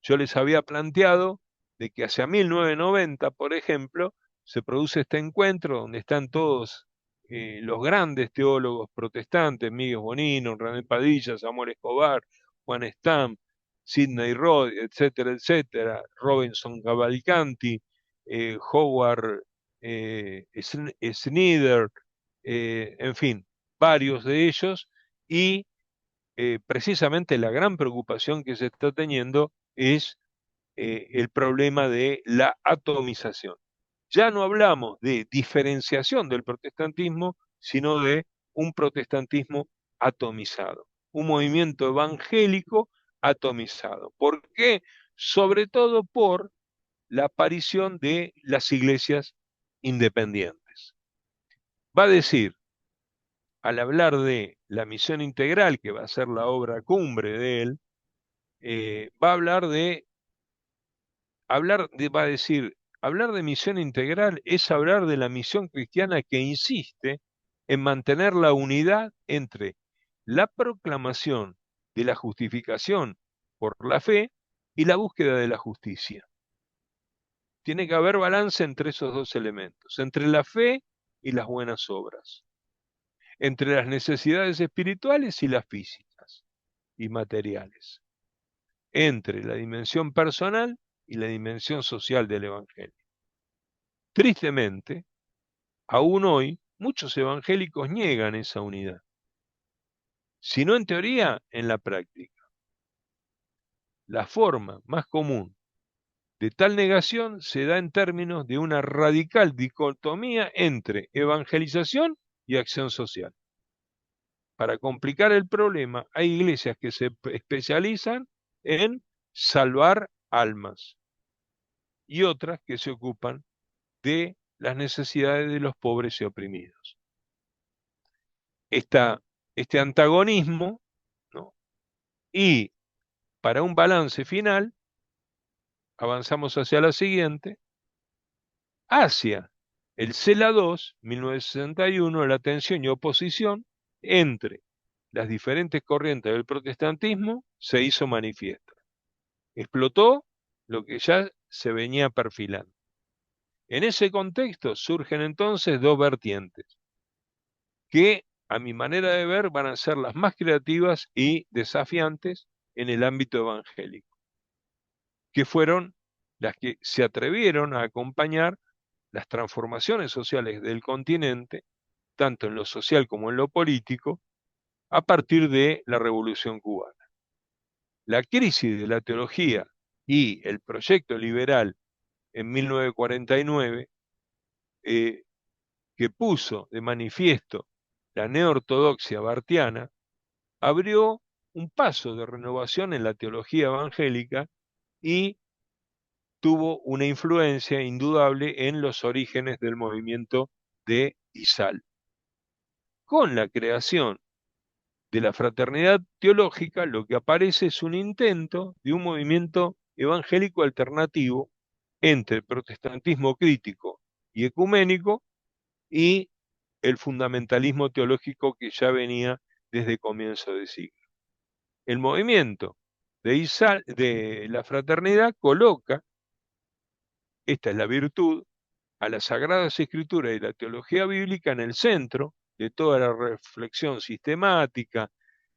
A: Yo les había planteado de que hacia 1990, por ejemplo, se produce este encuentro donde están todos los grandes teólogos protestantes, Miguel Bonino, René Padilla, Samuel Escobar, Juan Stam, Sidney Roth, etcétera, etcétera, Robinson Cavalcanti, Howard Snyder, en fin, varios de ellos, y precisamente la gran preocupación que se está teniendo es el problema de la atomización. Ya no hablamos de diferenciación del protestantismo, sino de un protestantismo atomizado, un movimiento evangélico atomizado. ¿Por qué? Sobre todo por la aparición de las iglesias independientes. Va a decir, al hablar de la misión integral, que va a ser la obra cumbre de él, va a va a decir, hablar de misión integral es hablar de la misión cristiana que insiste en mantener la unidad entre la proclamación de la justificación por la fe y la búsqueda de la justicia. Tiene que haber balance entre esos dos elementos, entre la fe y las buenas obras, entre las necesidades espirituales y las físicas y materiales, entre la dimensión personal y la dimensión social del Evangelio. Tristemente, aún hoy, muchos evangélicos niegan esa unidad, si no en teoría, en la práctica. La forma más común de tal negación se da en términos de una radical dicotomía entre evangelización y acción social. Para complicar el problema, hay iglesias que se especializan en salvar almas y otras que se ocupan de las necesidades de los pobres y oprimidos. Este antagonismo, ¿no? Y para un balance final, avanzamos hacia la siguiente, hacia el CELA II, 1961, la tensión y oposición entre las diferentes corrientes del protestantismo se hizo manifiesta. Explotó lo que ya se venía perfilando. En ese contexto surgen entonces dos vertientes, que a mi manera de ver van a ser las más creativas y desafiantes en el ámbito evangélico, que fueron las que se atrevieron a acompañar las transformaciones sociales del continente, tanto en lo social como en lo político, a partir de la Revolución cubana. La crisis de la teología y el proyecto liberal en 1949, que puso de manifiesto la neortodoxia bartiana, abrió un paso de renovación en la teología evangélica y tuvo una influencia indudable en los orígenes del movimiento de Izal. Con la creación de la fraternidad teológica, lo que aparece es un intento de un movimiento evangélico alternativo entre protestantismo crítico y ecuménico y el fundamentalismo teológico que ya venía desde comienzo de siglo. El movimiento de la fraternidad coloca, esta es la virtud, a las Sagradas Escrituras y la teología bíblica en el centro de toda la reflexión sistemática,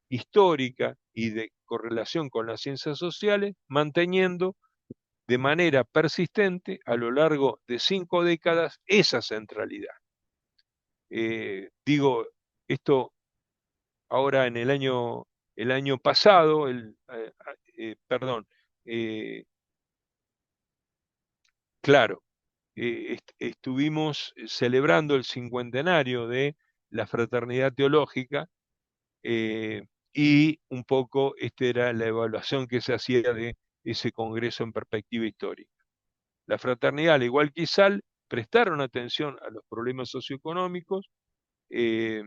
A: histórica y de correlación con las ciencias sociales, manteniendo de manera persistente a lo largo de 5 décadas esa centralidad. Digo, esto ahora en el año pasado, perdón, eh, claro, estuvimos celebrando el cincuentenario de la Fraternidad Teológica y un poco esta era la evaluación que se hacía de ese congreso en perspectiva histórica. La fraternidad, al igual que ISAL, prestaron atención a los problemas socioeconómicos y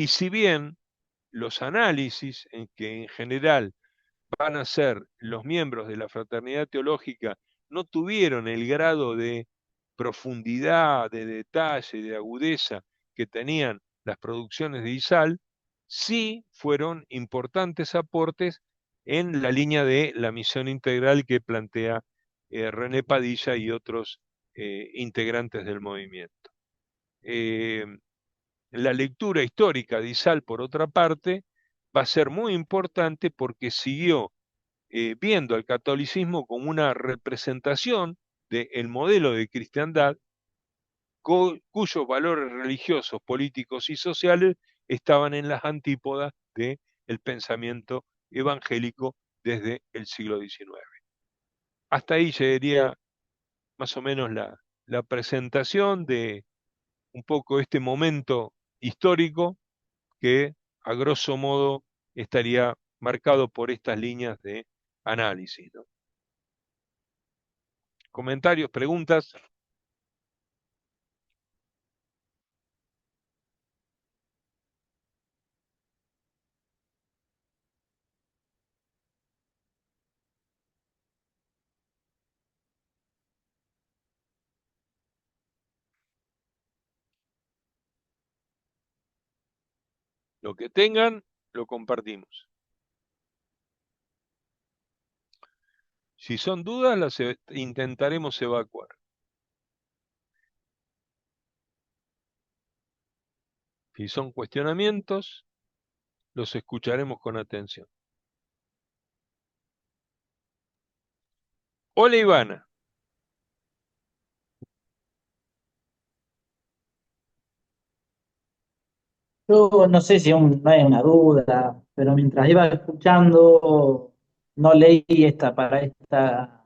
A: si bien los análisis en que en general van a ser los miembros de la fraternidad teológica no tuvieron el grado de profundidad, de detalle, de agudeza que tenían las producciones de ISAL, sí fueron importantes aportes en la línea de la misión integral que plantea René Padilla y otros integrantes del movimiento. La lectura histórica de ISAL, por otra parte, va a ser muy importante porque siguió viendo al catolicismo como una representación del modelo de cristiandad cuyos valores religiosos, políticos y sociales estaban en las antípodas del pensamiento evangélico desde el siglo XIX. Hasta ahí llegaría más o menos la presentación de un poco este momento histórico que a grosso modo estaría marcado por estas líneas de análisis, ¿no? ¿Comentarios, preguntas? Lo que tengan, lo compartimos. Si son dudas, las intentaremos evacuar. Si son cuestionamientos, los escucharemos con atención. Hola, Ivana.
D: Yo no sé si aún no hay una duda, pero mientras iba escuchando, no leí esta para esta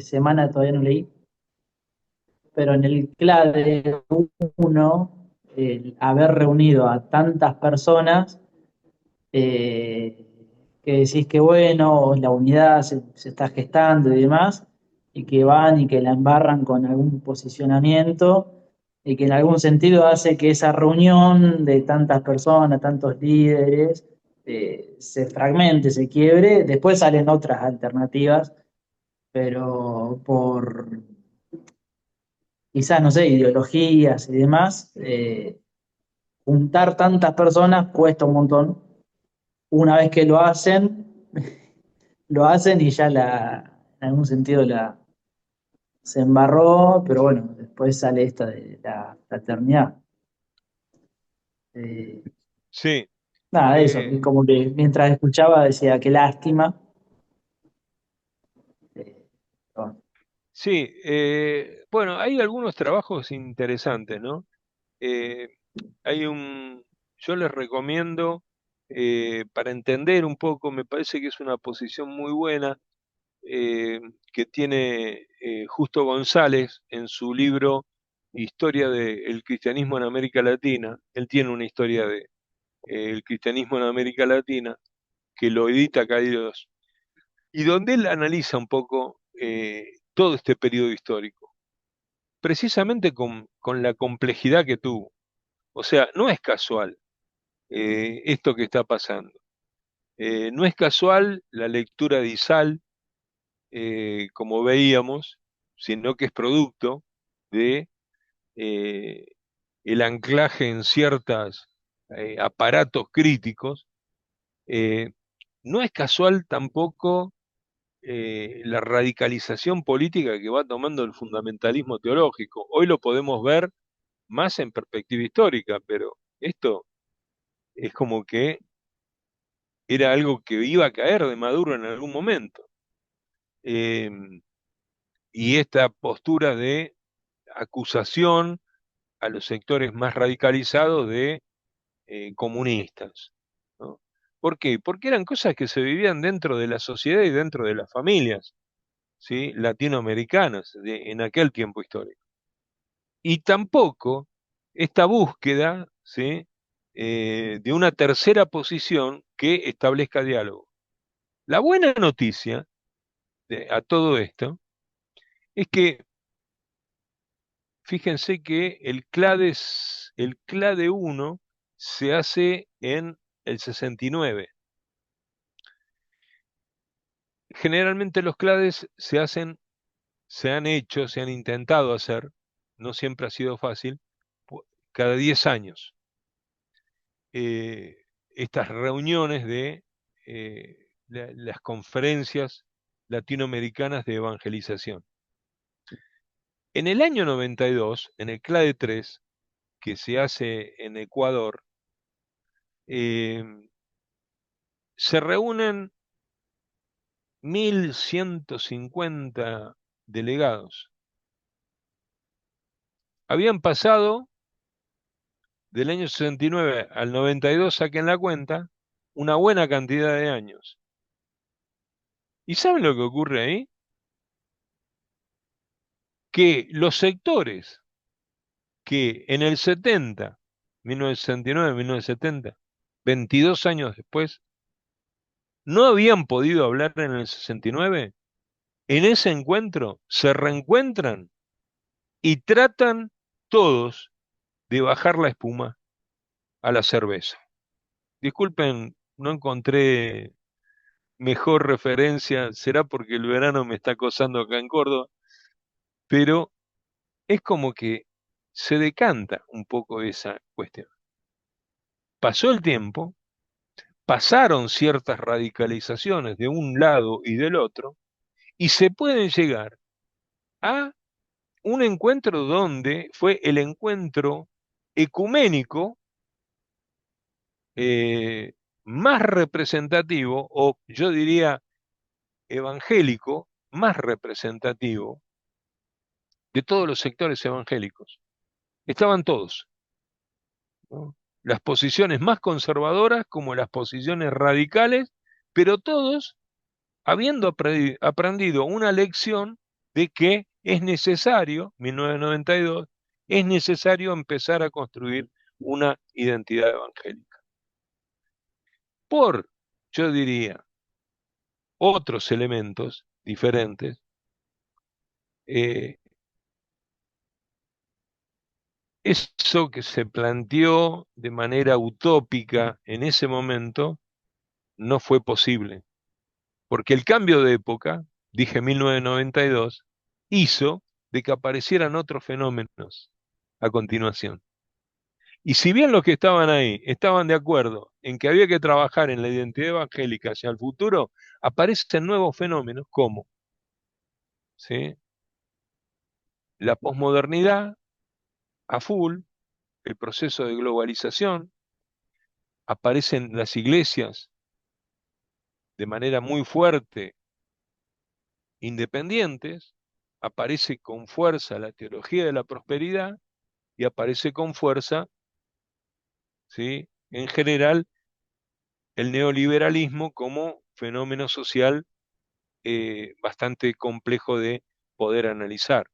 D: semana, todavía no leí, pero en el CLADE uno, el haber reunido a tantas personas, eh, que decís que bueno, la unidad se está gestando y demás, y que van y que la embarran con algún posicionamiento, y que en algún sentido hace que esa reunión de tantas personas, tantos líderes, se fragmente, se quiebre, después salen otras alternativas, pero por quizás, no sé, ideologías y demás, juntar tantas personas cuesta un montón. Una vez que lo hacen y ya en algún sentido se embarró, pero bueno, después sale esta de la fraternidad. Eh,
A: Sí,
D: nada, eso, y
A: eh,
D: como que mientras escuchaba decía, qué lástima. Eh, bueno,
A: sí. Bueno, hay algunos trabajos interesantes, ¿no? Eh, hay un, yo les recomiendo, para entender un poco, me parece que es una posición muy buena, eh, que tiene Justo González en su libro Historia del cristianismo en América Latina. Él tiene una historia de el cristianismo en América Latina que lo edita Caídos y donde él analiza un poco todo este periodo histórico, precisamente con la complejidad que tuvo. O sea, no es casual esto que está pasando. No es casual la lectura de Isal, como veíamos, sino que es producto de eh, el anclaje en ciertos aparatos críticos. Eh, no es casual tampoco la radicalización política que va tomando el fundamentalismo teológico. Hoy lo podemos ver más en perspectiva histórica, pero esto es como que era algo que iba a caer de Maduro en algún momento. Eh, y esta postura de acusación a los sectores más radicalizados de comunistas, ¿no? ¿Por qué? Porque eran cosas que se vivían dentro de la sociedad y dentro de las familias, ¿sí? Latinoamericanas en aquel tiempo histórico. Y tampoco esta búsqueda, ¿sí? De una tercera posición que establezca diálogo. La buena noticia a todo esto es que fíjense que el CLADE 1 se hace en el 69. Generalmente los CLADES se han hecho, se han intentado hacer, no siempre ha sido fácil, cada 10 años. Estas reuniones de las conferencias latinoamericanas de evangelización. En el año 92, en el CLADE 3, que se hace en Ecuador, eh, se reúnen 1.150 delegados. Habían pasado del año 69 al 92, saquen la cuenta, una buena cantidad de años. ¿Y saben lo que ocurre ahí? Que los sectores que en el 70, 1969, 1970, 22 años después, no habían podido hablar en el 69, en ese encuentro se reencuentran y tratan todos de bajar la espuma a la cerveza. Disculpen, no encontré mejor referencia, será porque el verano me está acosando acá en Córdoba, pero es como que se decanta un poco esa cuestión. Pasó el tiempo, pasaron ciertas radicalizaciones de un lado y del otro, y se pueden llegar a un encuentro donde fue el encuentro ecuménico eh, más representativo, o yo diría evangélico, más representativo de todos los sectores evangélicos. Estaban todos, ¿no? Las posiciones más conservadoras como las posiciones radicales, pero todos habiendo aprendido una lección de que es necesario, 1992, es necesario empezar a construir una identidad evangélica. Por, yo diría, otros elementos diferentes, eh, eso que se planteó de manera utópica en ese momento no fue posible, porque el cambio de época, dije 1992, hizo de que aparecieran otros fenómenos a continuación. Y si bien los que estaban ahí estaban de acuerdo en que había que trabajar en la identidad evangélica hacia el futuro, aparecen nuevos fenómenos como, ¿sí?, la posmodernidad a full, el proceso de globalización, aparecen las iglesias de manera muy fuerte, independientes, aparece con fuerza la teología de la prosperidad y aparece con fuerza, ¿sí?, en general, el neoliberalismo como fenómeno social bastante complejo de poder analizar.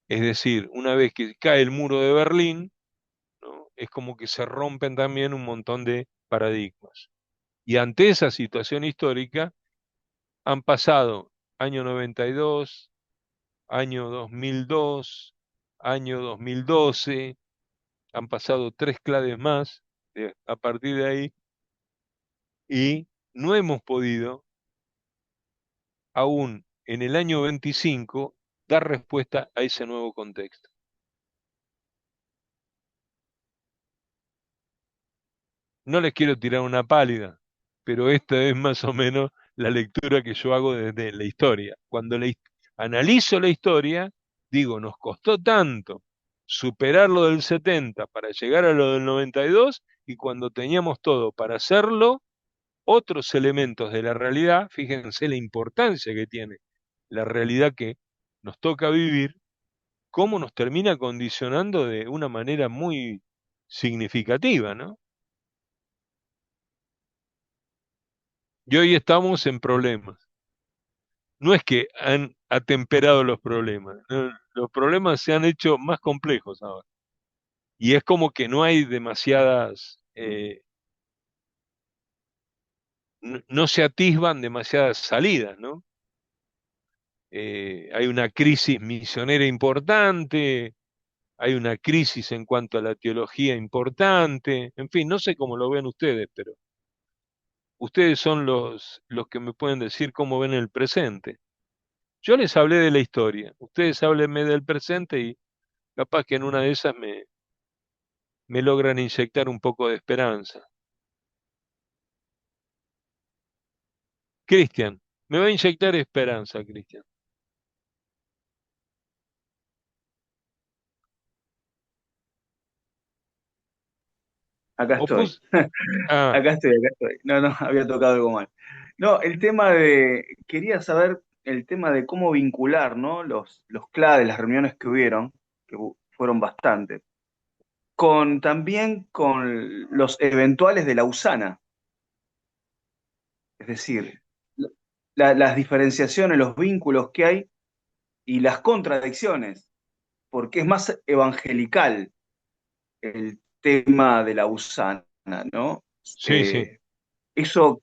A: Es decir, una vez que cae el muro de Berlín, ¿no?, es como que se rompen también un montón de paradigmas. Y ante esa situación histórica han pasado año 92, año 2002, año 2012, han pasado tres claves más a partir de ahí y no hemos podido aún en el año 25 dar respuesta a ese nuevo contexto. No les quiero tirar una pálida, pero esta es más o menos la lectura que yo hago desde la historia. Cuando analizo la historia, digo, nos costó tanto superar lo del 70 para llegar a lo del 92 y cuando teníamos todo para hacerlo, otros elementos de la realidad, fíjense la importancia que tiene la realidad que nos toca vivir, cómo nos termina condicionando de una manera muy significativa, ¿no? Y hoy estamos en problemas. No es que han atemperado los problemas, no, los problemas se han hecho más complejos ahora. Y es como que no hay demasiadas, no se atisban demasiadas salidas, ¿no? Hay una crisis misionera importante, hay una crisis en cuanto a la teología importante, en fin, no sé cómo lo ven ustedes, pero ustedes son los que me pueden decir cómo ven el presente. Yo les hablé de la historia, ustedes háblenme del presente y capaz que en una de esas me logran inyectar un poco de esperanza. Cristian, me va a inyectar esperanza, Cristian.
E: Acá estoy.
A: Ah,
E: Acá estoy, acá estoy. No, no, había tocado algo mal. No, quería saber el tema de cómo vincular, ¿no? Los claves, las reuniones que hubieron, fueron bastantes, también con los eventuales de Lausana, es decir, las diferenciaciones, los vínculos que hay y las contradicciones, porque es más evangelical el tema de Lausana, ¿no?
A: Sí, sí,
E: Eso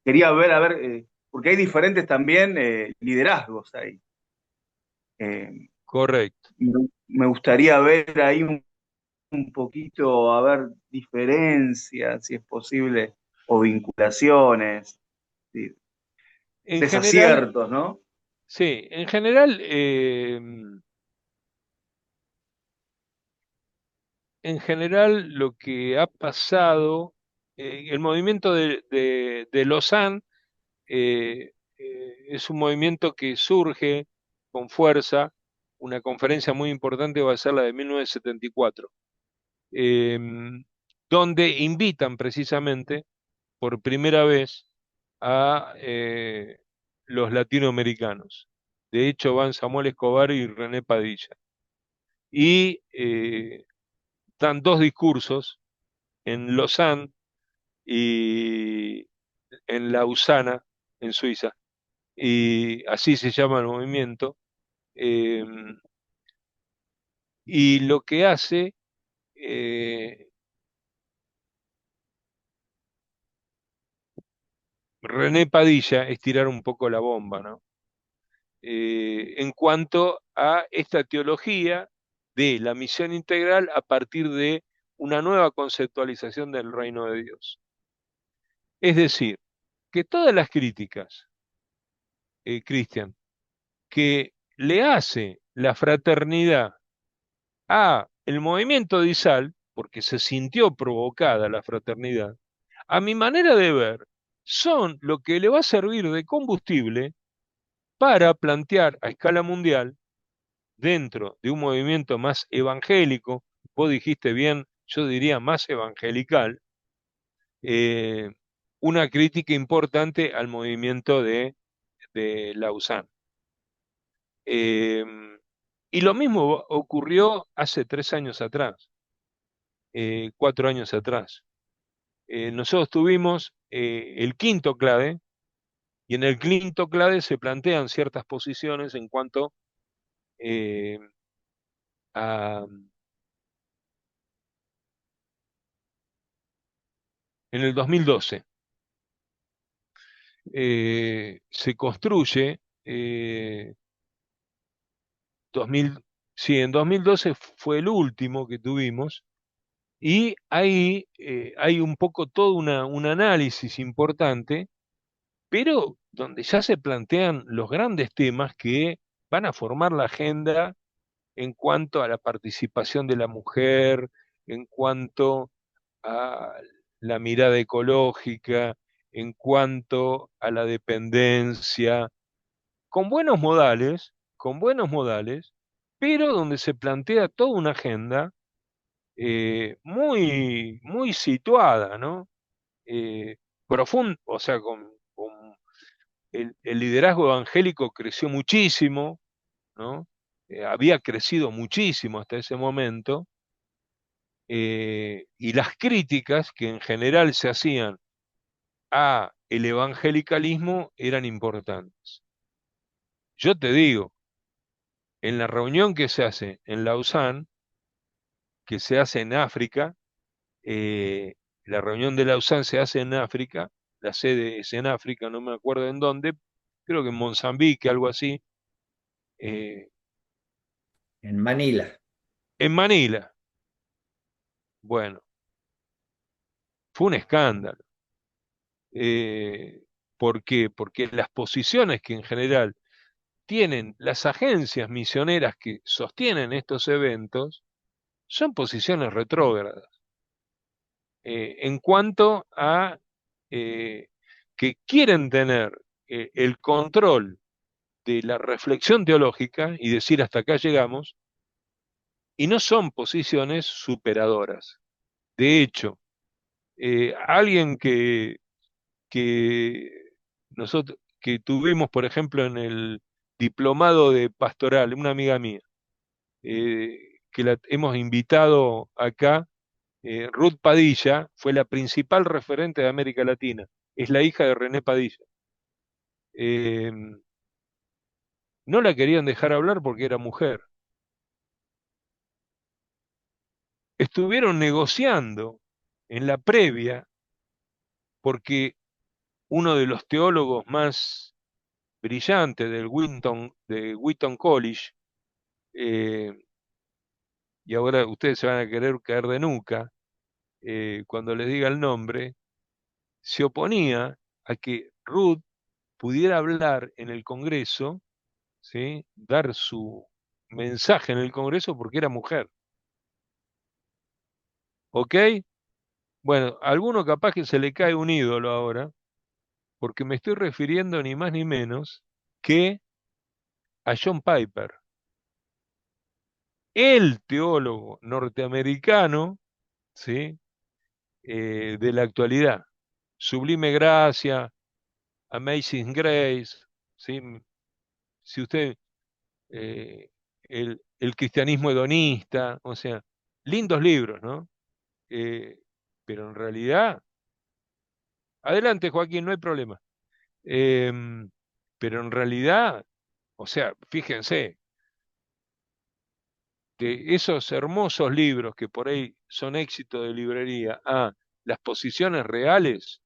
E: quería ver, a ver, porque hay diferentes también liderazgos ahí. Eh,
A: correcto.
E: me gustaría ver ahí un poquito, a ver, diferencias, si es posible, o vinculaciones, sí,
A: En general,
E: desaciertos, ¿no?
A: sí, en general, lo que ha pasado, el movimiento de Lausanne es un movimiento que surge con fuerza. Una conferencia muy importante va a ser la de 1974, eh, donde invitan precisamente por primera vez a los latinoamericanos. De hecho, van Samuel Escobar y René Padilla. Y dan dos discursos en Lausanne y en Lausana, en Suiza. Y así se llama el movimiento. eh, y lo que hace René Padilla es tirar un poco la bomba, ¿no? En cuanto a esta teología de la misión integral a partir de una nueva conceptualización del reino de Dios. Es decir, que todas las críticas, Cristian, que le hace la fraternidad a el movimiento de Isal, porque se sintió provocada la fraternidad, a mi manera de ver, son lo que le va a servir de combustible para plantear a escala mundial, dentro de un movimiento más evangélico, vos dijiste bien, yo diría más evangelical, eh, una crítica importante al movimiento de Lausanne. Eh, y lo mismo ocurrió hace 3 años atrás, 4 años atrás. Nosotros tuvimos el quinto clade, y en el quinto clade se plantean ciertas posiciones en cuanto eh, a, en el 2012 se construye, 2000, sí, en 2012 fue el último que tuvimos, y ahí hay un poco todo un análisis importante, pero donde ya se plantean los grandes temas que van a formar la agenda en cuanto a la participación de la mujer, en cuanto a la mirada ecológica, en cuanto a la dependencia, con buenos modales, pero donde se plantea toda una agenda muy, muy situada, ¿no? Profundo, o sea, con el liderazgo evangélico creció muchísimo, ¿no? Había crecido muchísimo hasta ese momento, y las críticas que en general se hacían a el evangelicalismo eran importantes. Yo te digo, en la reunión que se hace en Lausanne, que se hace en África, eh, la reunión de Lausanne se hace en África, la sede es en África, no me acuerdo en dónde, creo que en Mozambique, algo así, eh,
B: En Manila.
A: en Manila. Bueno, fue un escándalo. ¿Por qué? Porque las posiciones que en general tienen las agencias misioneras que sostienen estos eventos son posiciones retrógradas, en cuanto a eh, que quieren tener el control de la reflexión teológica y decir hasta acá llegamos, y no son posiciones superadoras. De hecho, alguien que nosotros que tuvimos, por ejemplo, en el diplomado de pastoral, una amiga mía, que la hemos invitado acá, Ruth Padilla, fue la principal referente de América Latina, es la hija de René Padilla. Eh, no la querían dejar hablar porque era mujer. Estuvieron negociando en la previa porque uno de los teólogos más brillantes de Wheaton College, eh, y ahora ustedes se van a querer caer de nuca cuando les diga el nombre, se oponía a que Ruth pudiera hablar en el Congreso, ¿sí? Dar su mensaje en el Congreso porque era mujer. ¿Ok? Bueno, a alguno capaz que se le cae un ídolo ahora, porque me estoy refiriendo ni más ni menos que a John Piper, el teólogo norteamericano, ¿sí? De la actualidad. Sublime Gracia, Amazing Grace, ¿sí? Si usted, eh, el cristianismo hedonista, o sea, lindos libros, ¿no? Eh, pero en realidad, adelante Joaquín, no hay problema. Em, pero en realidad, o sea, fíjense, de esos hermosos libros que por ahí son éxito de librería a las posiciones reales,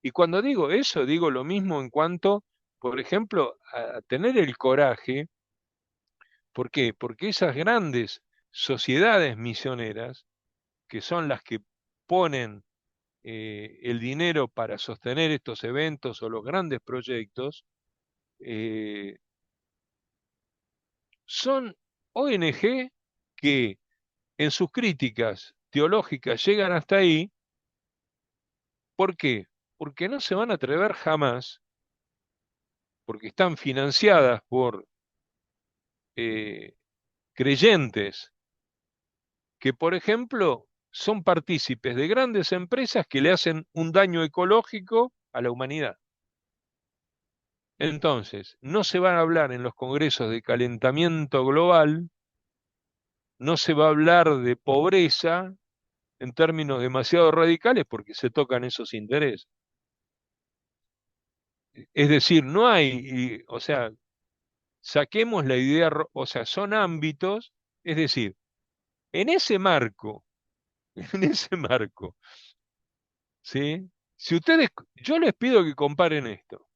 A: y cuando digo eso, digo lo mismo en cuanto, por ejemplo, a tener el coraje. ¿Por qué? Porque esas grandes sociedades misioneras, que son las que ponen el dinero para sostener estos eventos o los grandes proyectos, eh, son ONG que en sus críticas teológicas llegan hasta ahí. ¿Por qué? Porque no se van a atrever jamás, porque están financiadas por eh, creyentes que, por ejemplo, son partícipes de grandes empresas que le hacen un daño ecológico a la humanidad. Entonces, no se van a hablar en los congresos de calentamiento global, no se va a hablar de pobreza en términos demasiado radicales porque se tocan esos intereses. Es decir, no hay, o sea, saquemos la idea, o sea, son ámbitos, es decir, en ese marco, en ese marco, ¿sí? Si ustedes, yo les pido que comparen esto,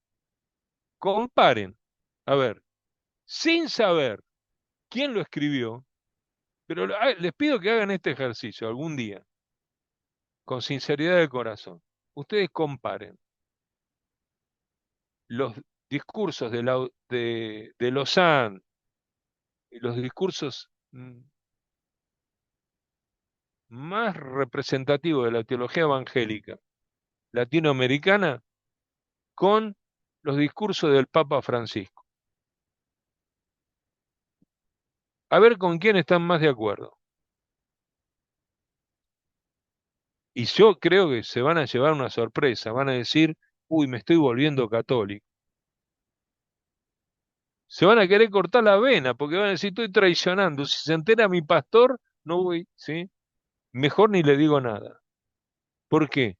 A: comparen, a ver, sin saber quién lo escribió, pero les pido que hagan este ejercicio algún día, con sinceridad de corazón. Ustedes comparen los discursos de Lausanne y los discursos más representativos de la teología evangélica latinoamericana con los discursos del Papa Francisco. A ver con quién están más de acuerdo. Y yo creo que se van a llevar una sorpresa, van a decir, uy, me estoy volviendo católico. Se van a querer cortar la vena porque van a decir, estoy traicionando. Si se entera mi pastor, no voy, ¿sí? Mejor ni le digo nada. ¿Por qué?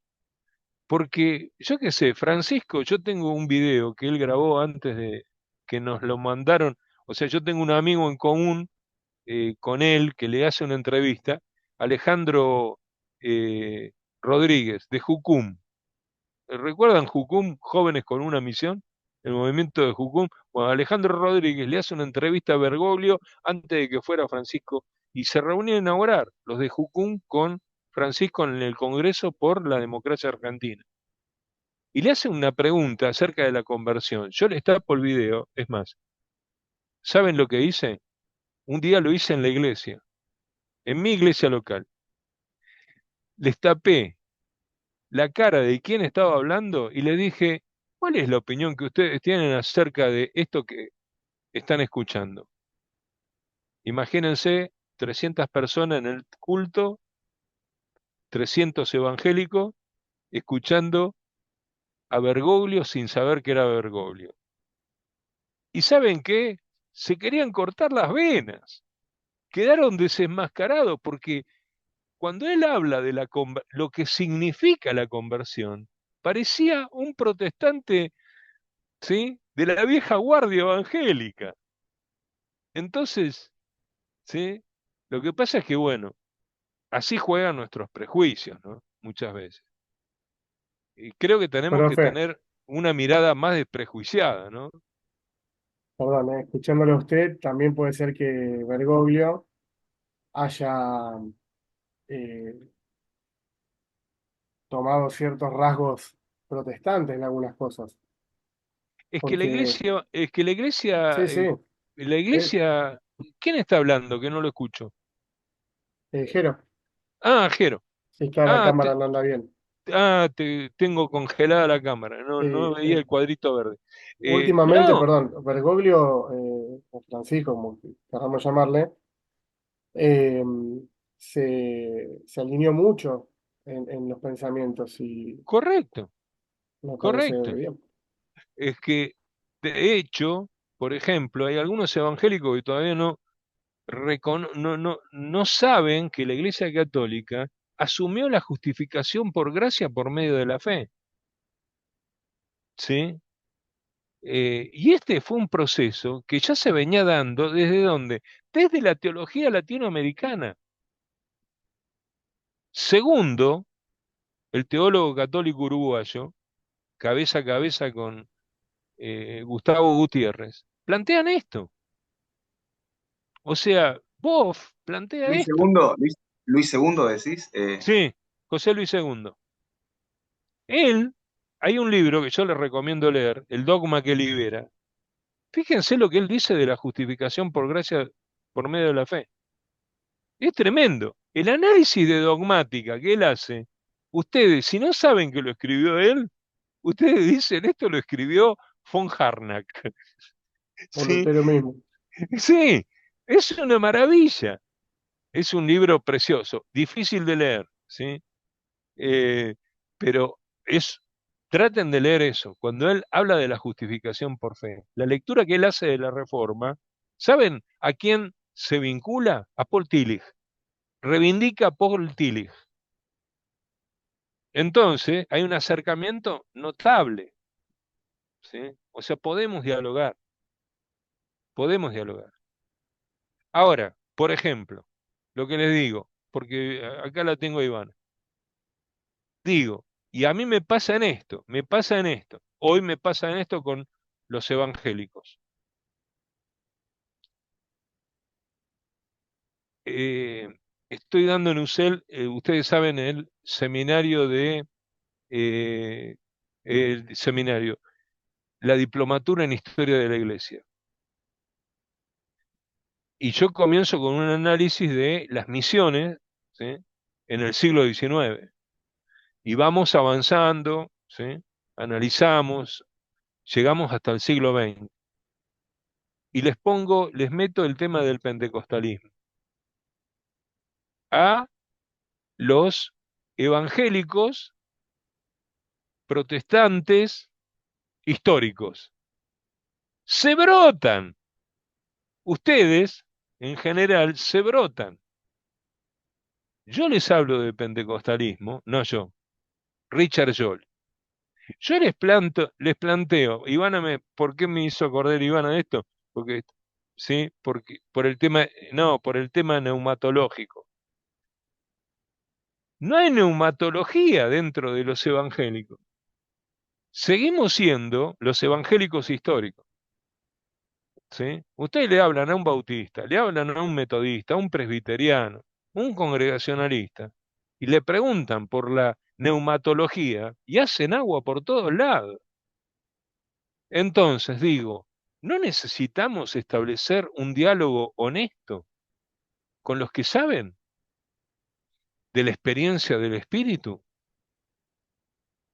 A: Porque, yo qué sé, Francisco, yo tengo un video que él grabó antes de que nos lo mandaron. O sea, yo tengo un amigo en común con él que le hace una entrevista, Alejandro eh, Rodríguez, de Jucum. ¿Recuerdan Jucum, Jóvenes con una Misión? El movimiento de Jucum. Bueno, Alejandro Rodríguez le hace una entrevista a Bergoglio antes de que fuera Francisco y se reúnen a inaugurar los de Jucum con Francisco en el Congreso por la Democracia Argentina. Y le hace una pregunta acerca de la conversión. Yo les tapo el video, es más, ¿saben lo que hice? Un día lo hice en la iglesia, en mi iglesia local. Les tapé la cara de quién estaba hablando y le dije, ¿cuál es la opinión que ustedes tienen acerca de esto que están escuchando? Imagínense 300 personas en el culto, 300 evangélicos, escuchando a Bergoglio sin saber que era Bergoglio. ¿Y saben qué? Se querían cortar las venas. Quedaron desenmascarados porque cuando él habla de lo que significa la conversión, parecía un protestante, ¿sí? De la vieja guardia evangélica. Entonces, ¿sí? Lo que pasa es que, bueno, así juegan nuestros prejuicios, ¿no? Muchas veces. Y creo que tenemos que
F: Profe,
A: tener una mirada más desprejuiciada, ¿no?
F: perdón, escuchándolo a usted, también puede ser que Bergoglio haya eh, tomado ciertos rasgos protestantes en algunas cosas, porque
A: Es que
F: sí, sí,
A: la
F: eh,
A: iglesia, ¿quién está hablando? Que no lo escucho.
F: Jero,
A: Ah, Jero.
F: sí, claro, la
A: Ah,
F: cámara no anda bien.
A: tengo congelada la cámara, no
F: Eh,
A: veía
F: eh,
A: el cuadrito verde.
F: Últimamente,
A: No,
F: perdón, Bergoglio, o Francisco, como queramos llamarle, eh, se alineó mucho en los pensamientos y
A: correcto,
F: me parece
A: correcto.
F: bien.
A: Es que, de hecho, por ejemplo, hay algunos evangélicos que todavía no saben que la Iglesia Católica asumió la justificación por gracia por medio de la fe, ¿sí? Y este fue un proceso que ya se venía dando desde dónde? Desde la teología latinoamericana. Segundo, el teólogo católico uruguayo, cabeza a cabeza con Gustavo Gutiérrez, plantean esto. O sea, Boff plantea
E: Luis
A: esto.
E: segundo, Luis segundo decís.
A: Sí, José Luis segundo. Él, hay un libro que yo les recomiendo leer, El dogma que libera. Fíjense lo que él dice de la justificación por gracia por medio de la fe. Es tremendo. El análisis de dogmática que él hace, ustedes, si no saben que lo escribió él, ustedes dicen, esto lo escribió von Harnack.
F: Por
A: Sí,
F: Lutero mismo.
A: sí, es una maravilla. Es un libro precioso, difícil de leer, ¿sí? Eh, pero es, traten de leer eso. Cuando él habla de la justificación por fe, la lectura que él hace de la Reforma, ¿saben a quién se vincula? A Paul Tillich. Reivindica a Paul Tillich. Entonces, hay un acercamiento notable, ¿sí? O sea, podemos dialogar. Ahora, por ejemplo, lo que les digo, porque acá la tengo a Iván, digo, y a mí me pasa en esto, hoy me pasa en esto con los evangélicos. Eh, Estoy dando en UCEL, ustedes saben, eh, el seminario, la diplomatura en historia de la Iglesia. Y yo comienzo con un análisis de las misiones, ¿sí? En el siglo XIX. Y vamos avanzando, ¿sí? Analizamos, llegamos hasta el siglo XX. Y les meto el tema del pentecostalismo a los evangélicos protestantes históricos. Se brotan. Ustedes, en general, se brotan. Yo les hablo de pentecostalismo, no yo, Richard Joel. Yo les planteo, Ivana ¿por qué me hizo acordar Ivana de esto? Porque, sí, porque, por el tema, no, por el tema neumatológico. No hay neumatología dentro de los evangélicos. Seguimos siendo los evangélicos históricos, ¿sí? Ustedes le hablan a un bautista, le hablan a un metodista, a un presbiteriano, un congregacionalista, y le preguntan por la neumatología y hacen agua por todos lados. Entonces digo, ¿no necesitamos establecer un diálogo honesto con los que saben de la experiencia del Espíritu?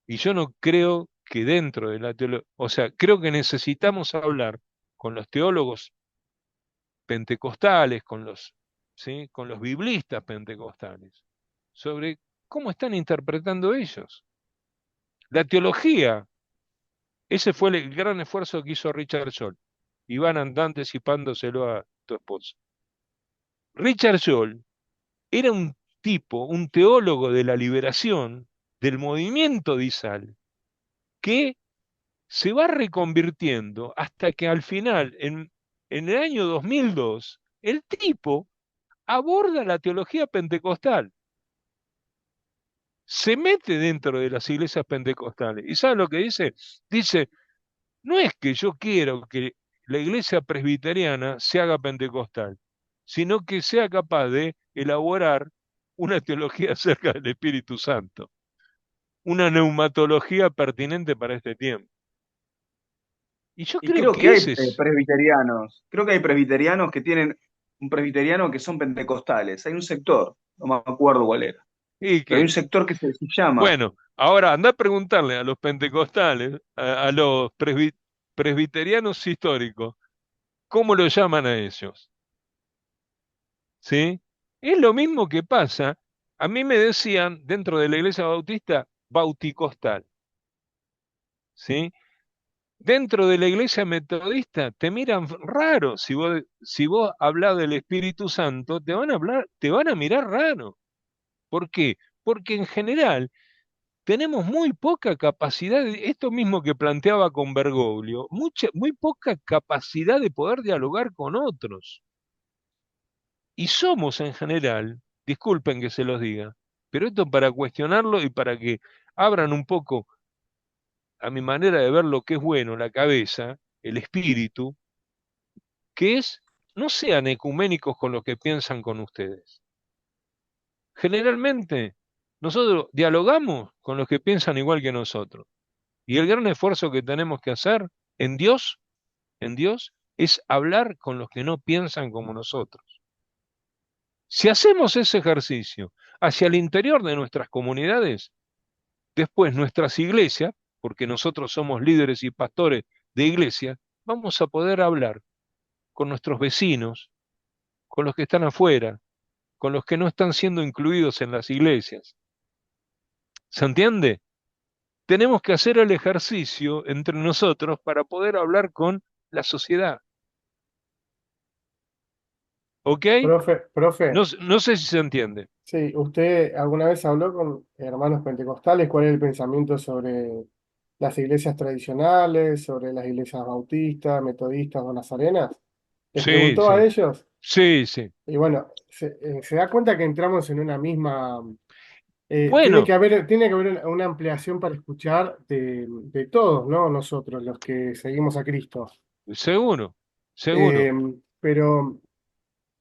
A: Y yo no creo que dentro de la teología, o sea, creo que necesitamos hablar con los teólogos pentecostales, ¿sí? Con los biblistas pentecostales, sobre cómo están interpretando ellos. La teología Ese fue el gran esfuerzo que hizo Richard Scholl. Iván, anda anticipándoselo a tu esposa. Richard Scholl era un tipo, un teólogo de la liberación, del movimiento de Izal, que se va reconvirtiendo hasta que al final, en el año 2002, el tipo aborda la teología pentecostal, se mete dentro de las iglesias pentecostales. ¿Y sabe lo que dice? Dice, no es que yo quiero que la iglesia presbiteriana se haga pentecostal, sino que sea capaz de elaborar una teología acerca del Espíritu Santo, una neumatología pertinente para este tiempo. Y yo
E: Y
A: creo
E: creo que
A: que
E: hay
A: ese es,
E: presbiterianos que tienen un presbiteriano que son pentecostales. Hay un sector, no me acuerdo cuál era,
A: y
E: pero hay
A: que,
E: un sector que se llama.
A: bueno, ahora anda a preguntarle a los pentecostales, a los presbiterianos históricos, ¿cómo lo llaman a ellos? ¿Sí? Es lo mismo que pasa. A mí me decían dentro de la iglesia bautista bauticostal, ¿sí? Dentro de la iglesia metodista te miran raro. Si vos hablas del Espíritu Santo, te van a mirar raro. ¿Por qué? Porque en general tenemos muy poca capacidad, esto mismo que planteaba con Bergoglio, muy poca capacidad de poder dialogar con otros. Y somos en general, disculpen que se los diga, pero esto para cuestionarlo y para que abran un poco, a mi manera de ver lo que es bueno, la cabeza, el espíritu, que es, no sean ecuménicos con lo que piensan con ustedes. Generalmente, nosotros dialogamos con los que piensan igual que nosotros. Y el gran esfuerzo que tenemos que hacer en Dios, en Dios, es hablar con los que no piensan como nosotros. Si hacemos ese ejercicio hacia el interior de nuestras comunidades, después nuestras iglesias, porque nosotros somos líderes y pastores de iglesia, vamos a poder hablar con nuestros vecinos, con los que están afuera, con los que no están siendo incluidos en las iglesias. ¿Se entiende? Tenemos que hacer el ejercicio entre nosotros para poder hablar con la sociedad. ¿Ok?
F: Profe,
A: No sé si se entiende.
F: sí, ¿usted alguna vez habló con hermanos pentecostales? ¿Cuál es el pensamiento sobre las iglesias tradicionales, sobre las iglesias bautistas, metodistas o nazarenas? ¿Les
A: Sí,
F: preguntó a
A: sí,
F: ellos?
A: sí, sí.
F: Y bueno, se da cuenta que entramos en una misma.
A: Bueno,
F: Tiene que haber una ampliación para escuchar de todos, ¿no? Nosotros, los que seguimos a Cristo.
A: seguro, seguro.
F: Eh, pero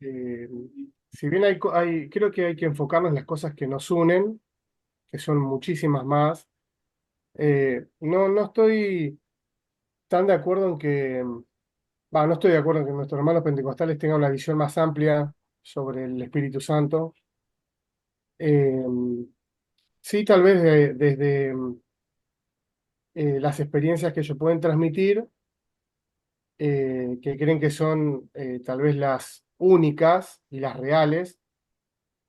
F: eh, si bien creo que hay que enfocarnos en las cosas que nos unen, que son muchísimas más. No estoy tan de acuerdo en que, no estoy de acuerdo en que nuestros hermanos pentecostales tengan una visión más amplia sobre el Espíritu Santo. Eh, sí, tal vez desde las experiencias que ellos pueden transmitir, que creen que son tal vez las únicas y las reales,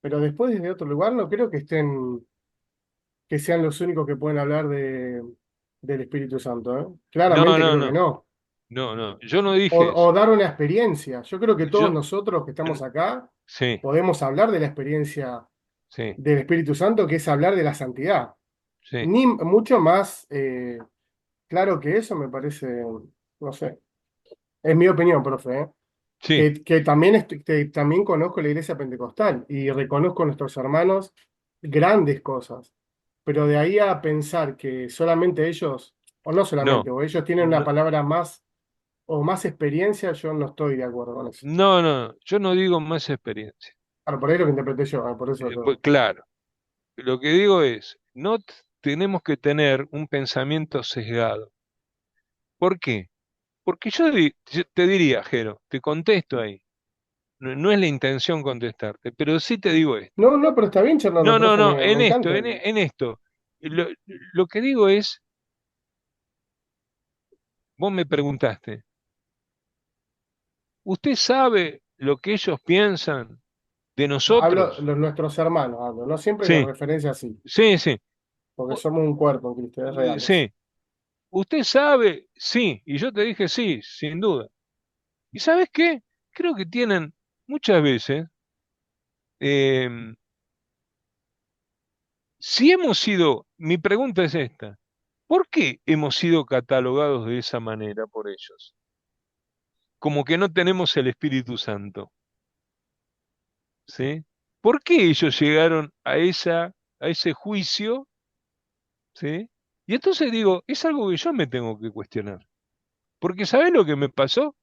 F: pero después desde otro lugar no creo que sean los únicos que pueden hablar del Espíritu Santo, ¿eh?
A: No,
F: Claramente
A: no,
F: creo que
A: no,
F: no.
A: no, no. Yo no
F: O,
A: dije
F: o
A: eso.
F: dar una experiencia. Yo creo que todos
A: Yo,
F: nosotros que estamos acá
A: sí,
F: podemos hablar de la experiencia
A: sí,
F: del Espíritu Santo, que es hablar de la santidad.
A: sí,
F: Ni mucho más claro que eso, me parece, no sé. Es mi opinión, profe, ¿eh?
A: sí.
F: Que también, que también conozco la iglesia pentecostal y reconozco a nuestros hermanos grandes cosas. Pero de ahí a pensar que solamente ellos, o no solamente,
A: No,
F: o ellos tienen una
A: no,
F: palabra más o más experiencia, yo no estoy de acuerdo con eso.
A: no, no. Yo no digo más experiencia.
F: Claro, por ahí lo que interpreté yo, por eso
A: Pues
F: yo.
A: claro, lo que digo es, no tenemos que tener un pensamiento sesgado. ¿Por qué? Porque yo te diría, Jero, te contesto ahí. No, no es la intención contestarte, pero sí te digo esto.
F: No, no, pero está bien charlando,
A: No, no,
F: profe,
A: no,
F: me
A: en esto,
F: encanta.
A: en esto. Lo, lo que digo es, vos me preguntaste, ¿usted sabe lo que ellos piensan de
F: Hablo
A: nosotros?
F: nuestros hermanos, hablo, no siempre de
A: Sí,
F: referencia así,
A: sí, sí,
F: porque somos un cuerpo en Cristo, es real eso.
A: sí. ¿Usted sabe? Sí. Y yo te dije sí, sin duda. ¿Y sabes qué? Creo que tienen muchas veces, em, si hemos sido, mi pregunta es esta, ¿por qué hemos sido catalogados de esa manera por ellos? Como que no tenemos el Espíritu Santo, ¿sí? ¿Por qué ellos llegaron a ese juicio, ¿sí? Y entonces digo, es algo que yo me tengo que cuestionar. Porque ¿sabés lo que me pasó?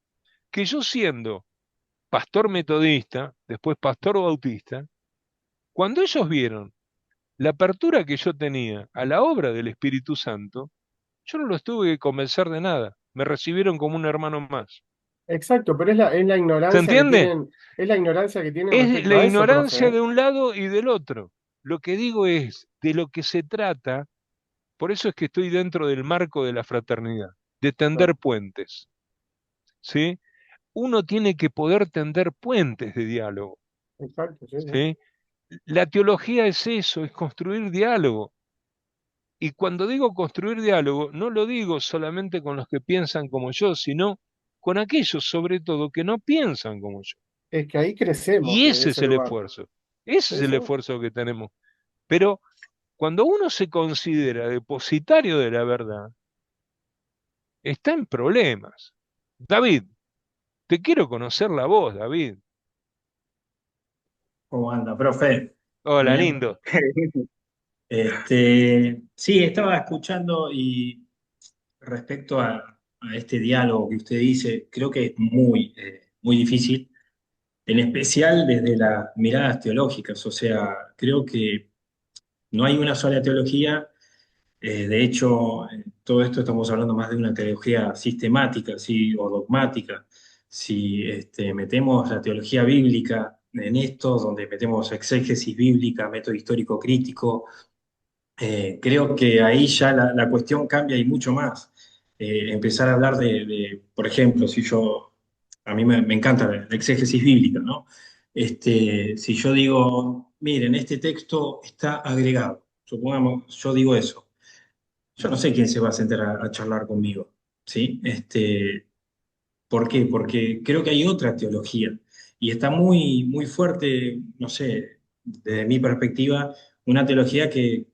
A: Que yo siendo pastor metodista, después pastor bautista, cuando ellos vieron la apertura que yo tenía a la obra del Espíritu Santo, yo no los tuve que convencer de nada. Me recibieron como un hermano más.
F: Exacto, pero es la
A: ¿Se
F: ignorancia que
A: entiende?
F: tienen, es la ignorancia que tienen
A: Es
F: respecto
A: la
F: a eso, profe,
A: ignorancia
F: ¿eh?
A: de un lado y del otro. Lo que digo es, de lo que se trata, por eso es que estoy dentro del marco de la fraternidad, de
F: Claro,
A: tender puentes, ¿sí? Uno tiene que poder tender puentes de diálogo,
F: exacto, sí, sí.
A: ¿sí? La teología es eso, es construir diálogo. Y cuando digo construir diálogo, no lo digo solamente con los que piensan como yo, sino con aquellos, sobre todo, que no piensan como yo.
F: Es que ahí crecemos
A: Y
F: en
A: ese es
F: ese
A: el
F: lugar.
A: esfuerzo. Ese es
F: Sí,
A: el
F: sí,
A: esfuerzo que tenemos. Pero cuando uno se considera depositario de la verdad, está en problemas. David, te quiero conocer la voz, David.
G: ¿Cómo anda, profe?
A: Hola,
G: Bien.
A: lindo.
G: Sí, estaba escuchando y respecto a este diálogo que usted dice, creo que es muy difícil, en especial desde las miradas teológicas. O sea, creo que no hay una sola teología. De hecho, en todo esto estamos hablando más de una teología sistemática, ¿sí? O dogmática. Si metemos la teología bíblica en esto, donde metemos exégesis bíblica, método histórico crítico, creo que ahí ya la cuestión cambia y mucho más. Empezar a hablar por ejemplo, si yo, a mí me encanta la exégesis bíblica, ¿no? Si yo digo, miren, este texto está agregado, supongamos, yo digo eso, yo no sé quién se va a sentar a charlar conmigo, ¿sí? ¿Por qué? Porque creo que hay otra teología y está muy fuerte, no sé, desde mi perspectiva, una teología que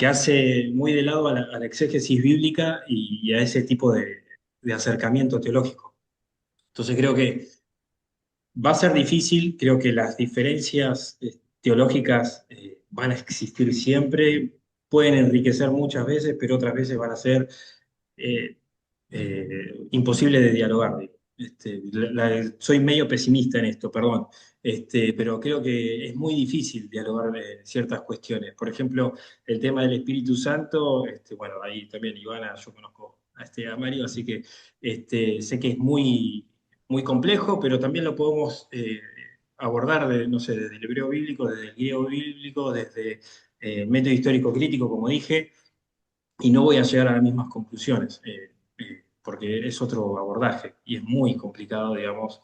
G: hace muy de lado a la exégesis bíblica y a ese tipo de acercamiento teológico. Entonces creo que va a ser difícil, creo que las diferencias teológicas van a existir siempre, pueden enriquecer muchas veces, pero otras veces van a ser eh, imposibles de dialogar. Digo. Soy medio pesimista en esto, perdón, pero creo que es muy difícil dialogar ciertas cuestiones. Por ejemplo, el tema del Espíritu Santo, bueno, ahí también Ivana, yo conozco a Mario, así que sé que es muy complejo, pero también lo podemos abordar, no sé, desde el hebreo bíblico, desde el griego bíblico, desde el método histórico crítico, como dije, y no voy a llegar a las mismas conclusiones, porque es otro abordaje y es muy complicado, digamos,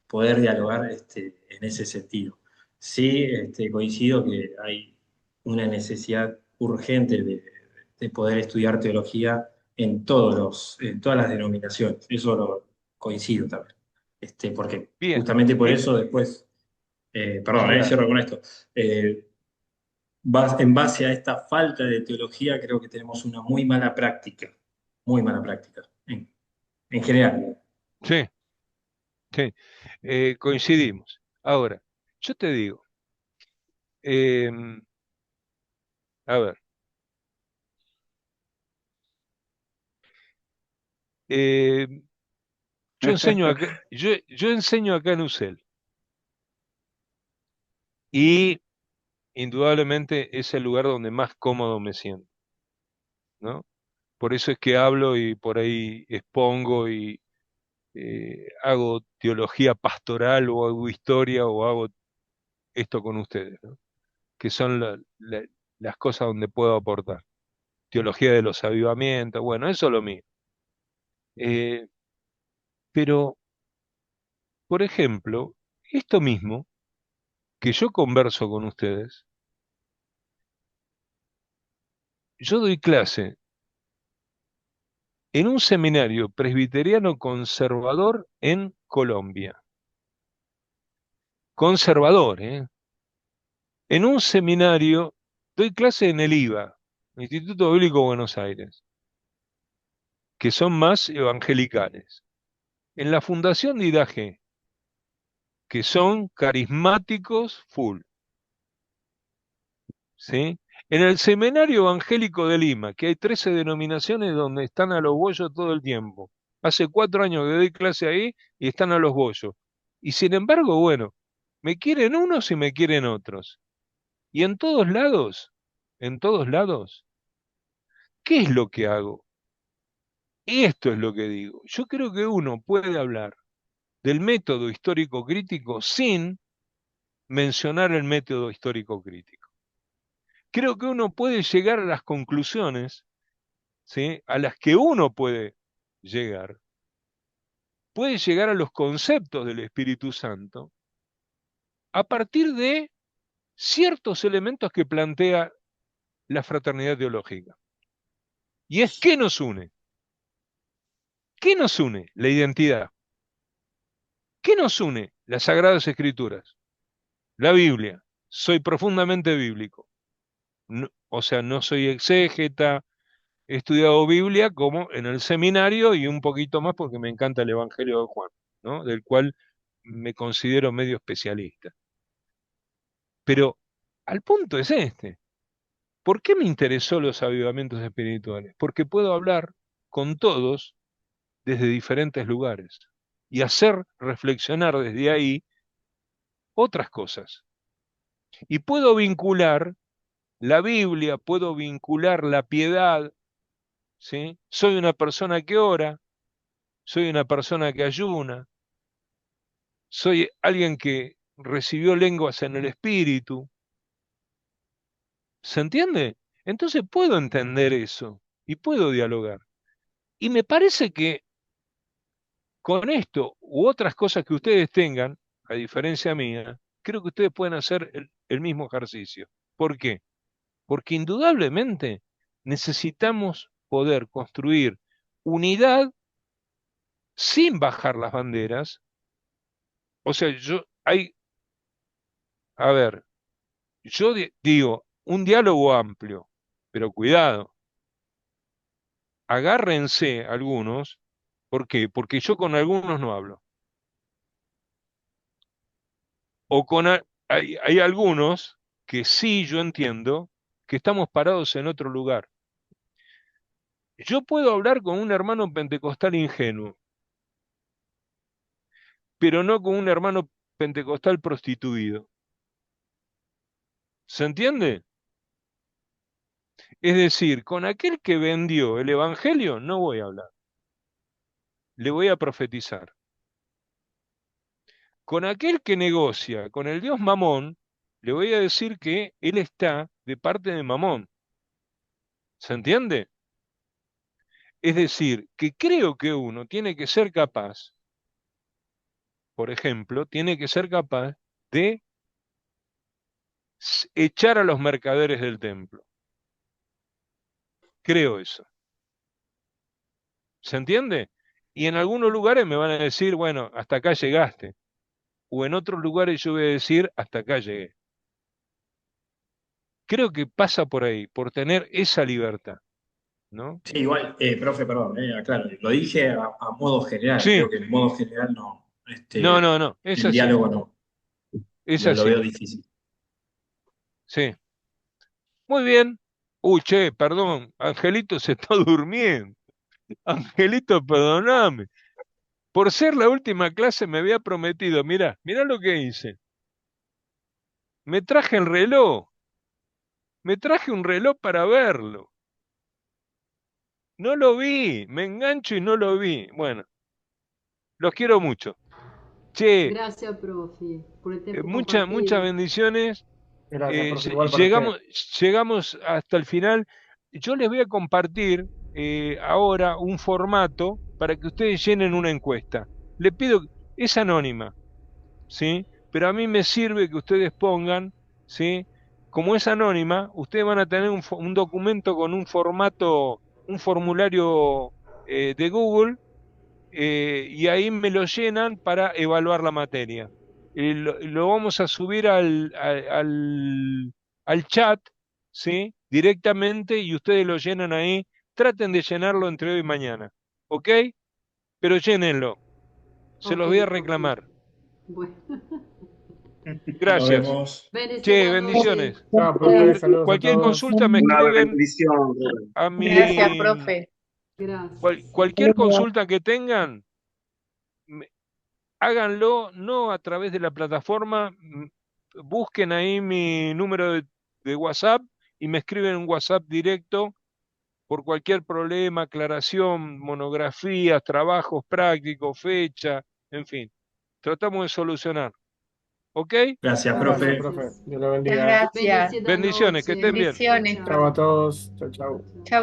G: poder dialogar en ese sentido. Sí, coincido que hay una necesidad urgente de poder estudiar teología en todas las denominaciones. Eso lo coincido también. Porque
A: Bien.
G: justamente por
A: Mi-
G: eso después, perdón,
A: claro.
G: cierro con esto. En base a esta falta de teología, creo que tenemos una muy mala práctica, en general.
A: Sí, sí. Coincidimos. Ahora, yo te digo, em, a ver, em, yo enseño acá en UCEL y indudablemente es el lugar donde más cómodo me siento, ¿no? Por eso es que hablo y por ahí expongo y hago teología pastoral o hago historia o hago esto con ustedes, ¿no? Que son las cosas donde puedo aportar. Teología de los avivamientos, bueno, eso es lo mío. Eh, pero, por ejemplo, esto mismo que yo converso con ustedes, yo doy clase en un seminario presbiteriano conservador en Colombia. Conservador, ¿eh? En un seminario, doy clase en el IBA, Instituto Bíblico Buenos Aires, que son más evangelicales. En la Fundación de Idaje, que son carismáticos full, ¿sí? En el Seminario Evangélico de Lima, que hay 13 denominaciones donde están a los bollos todo el tiempo. Hace 4 años que doy clase ahí y están a los bollos. Y sin embargo, bueno, me quieren unos y me quieren otros. Y en todos lados, ¿qué es lo que hago? Esto es lo que digo. Yo creo que uno puede hablar del método histórico crítico sin mencionar el método histórico crítico. Creo que uno puede llegar a las conclusiones, ¿sí?, a las que uno puede llegar a los conceptos del Espíritu Santo a partir de ciertos elementos que plantea la fraternidad teológica. Y es ¿qué nos une? ¿Qué nos une? La identidad. ¿Qué nos une? Las Sagradas Escrituras, la Biblia. Soy profundamente bíblico. No, o sea, no soy exégeta, he estudiado Biblia como en el seminario y un poquito más porque me encanta el Evangelio de Juan, ¿no?, del cual me considero medio especialista. Pero al punto es este. ¿Por qué me interesó los avivamientos espirituales? Porque puedo hablar con todos desde diferentes lugares y hacer reflexionar desde ahí otras cosas. Y puedo vincular la Biblia, puedo vincular la piedad, ¿sí? Soy una persona que ora, soy una persona que ayuna, soy alguien que recibió lenguas en el espíritu. ¿Se entiende? Entonces puedo entender eso y puedo dialogar. Y me parece que con esto u otras cosas que ustedes tengan, a diferencia mía, creo que ustedes pueden hacer el mismo ejercicio. ¿Por qué? Porque indudablemente necesitamos poder construir unidad sin bajar las banderas. O sea, a ver, digo, un diálogo amplio, pero cuidado, agárrense algunos. ¿Por qué? Porque yo con algunos no hablo. O hay algunos que sí yo entiendo que estamos parados en otro lugar. Yo puedo hablar con un hermano pentecostal ingenuo, pero no con un hermano pentecostal prostituido. ¿Se entiende? Es decir, con aquel que vendió el evangelio no voy a hablar, le voy a profetizar. Con aquel que negocia con el dios Mamón, le voy a decir que él está de parte de Mamón. ¿Se entiende? Es decir, que creo que uno tiene que ser capaz, por ejemplo, tiene que ser capaz de echar a los mercaderes del templo. Creo eso. ¿Se entiende? Y en algunos lugares me van a decir, bueno, hasta acá llegaste. O en otros lugares yo voy a decir, hasta acá llegué. Creo que pasa por ahí, por tener esa libertad, ¿no?
G: Sí, igual, profe, perdón, aclaro, lo dije a modo general,
A: Sí,
G: creo que en modo general no,
A: no, es
G: el
A: así,
G: diálogo no,
A: es
G: lo
A: así,
G: veo difícil.
A: sí. Muy bien. Uy, che, perdón, Angelito se está durmiendo. Angelito, perdóname. Por ser la última clase me había prometido, mirá lo que hice. Me traje el reloj, me traje un reloj para verlo. No lo vi, me engancho y no lo vi. Bueno, los quiero mucho. Che,
C: Gracias, profe, por el tiempo compartido.
A: muchas bendiciones.
F: Gracias, profe, igual para usted.
A: Llegamos hasta el final. Yo les voy a compartir ahora un formato para que ustedes llenen una encuesta. Le pido, es anónima, ¿sí? Pero a mí me sirve que ustedes pongan, ¿sí? Como es anónima, ustedes van a tener un documento con un formato, un formulario de Google, y ahí me lo llenan para evaluar la materia. Lo vamos a subir al chat, ¿sí? Directamente, y ustedes lo llenan ahí. Traten de llenarlo entre hoy y mañana, ¿ok? Pero llénenlo. Se los
H: Ok,
A: voy a
H: profe.
A: reclamar.
H: Bueno,
G: Nos
A: Gracias.
G: vemos.
A: Che,
H: bendiciones.
A: bendiciones.
F: Chao, profe, saludos a
A: Cualquier
F: todos.
A: consulta me
E: Una
A: escriben
E: bendición, Rubén.
A: a
I: Gracias,
A: mi...
I: profe.
H: Gracias.
A: Cualquier consulta que tengan, me- háganlo no a través de la plataforma, busquen ahí mi número de WhatsApp y me escriben un WhatsApp directo por cualquier problema, aclaración, monografías, trabajos prácticos, fecha, en fin. Tratamos de solucionar. ¿Ok?
G: Gracias,
F: Gracias,
G: profe.
F: profe. Dios lo
I: Muchas
F: bendiga.
I: gracias.
H: Bendecida
A: Bendiciones, que
H: noche.
A: estén bien.
I: Bendiciones.
F: Chao a todos. Chao, chao.
H: Chao.
I: Chao.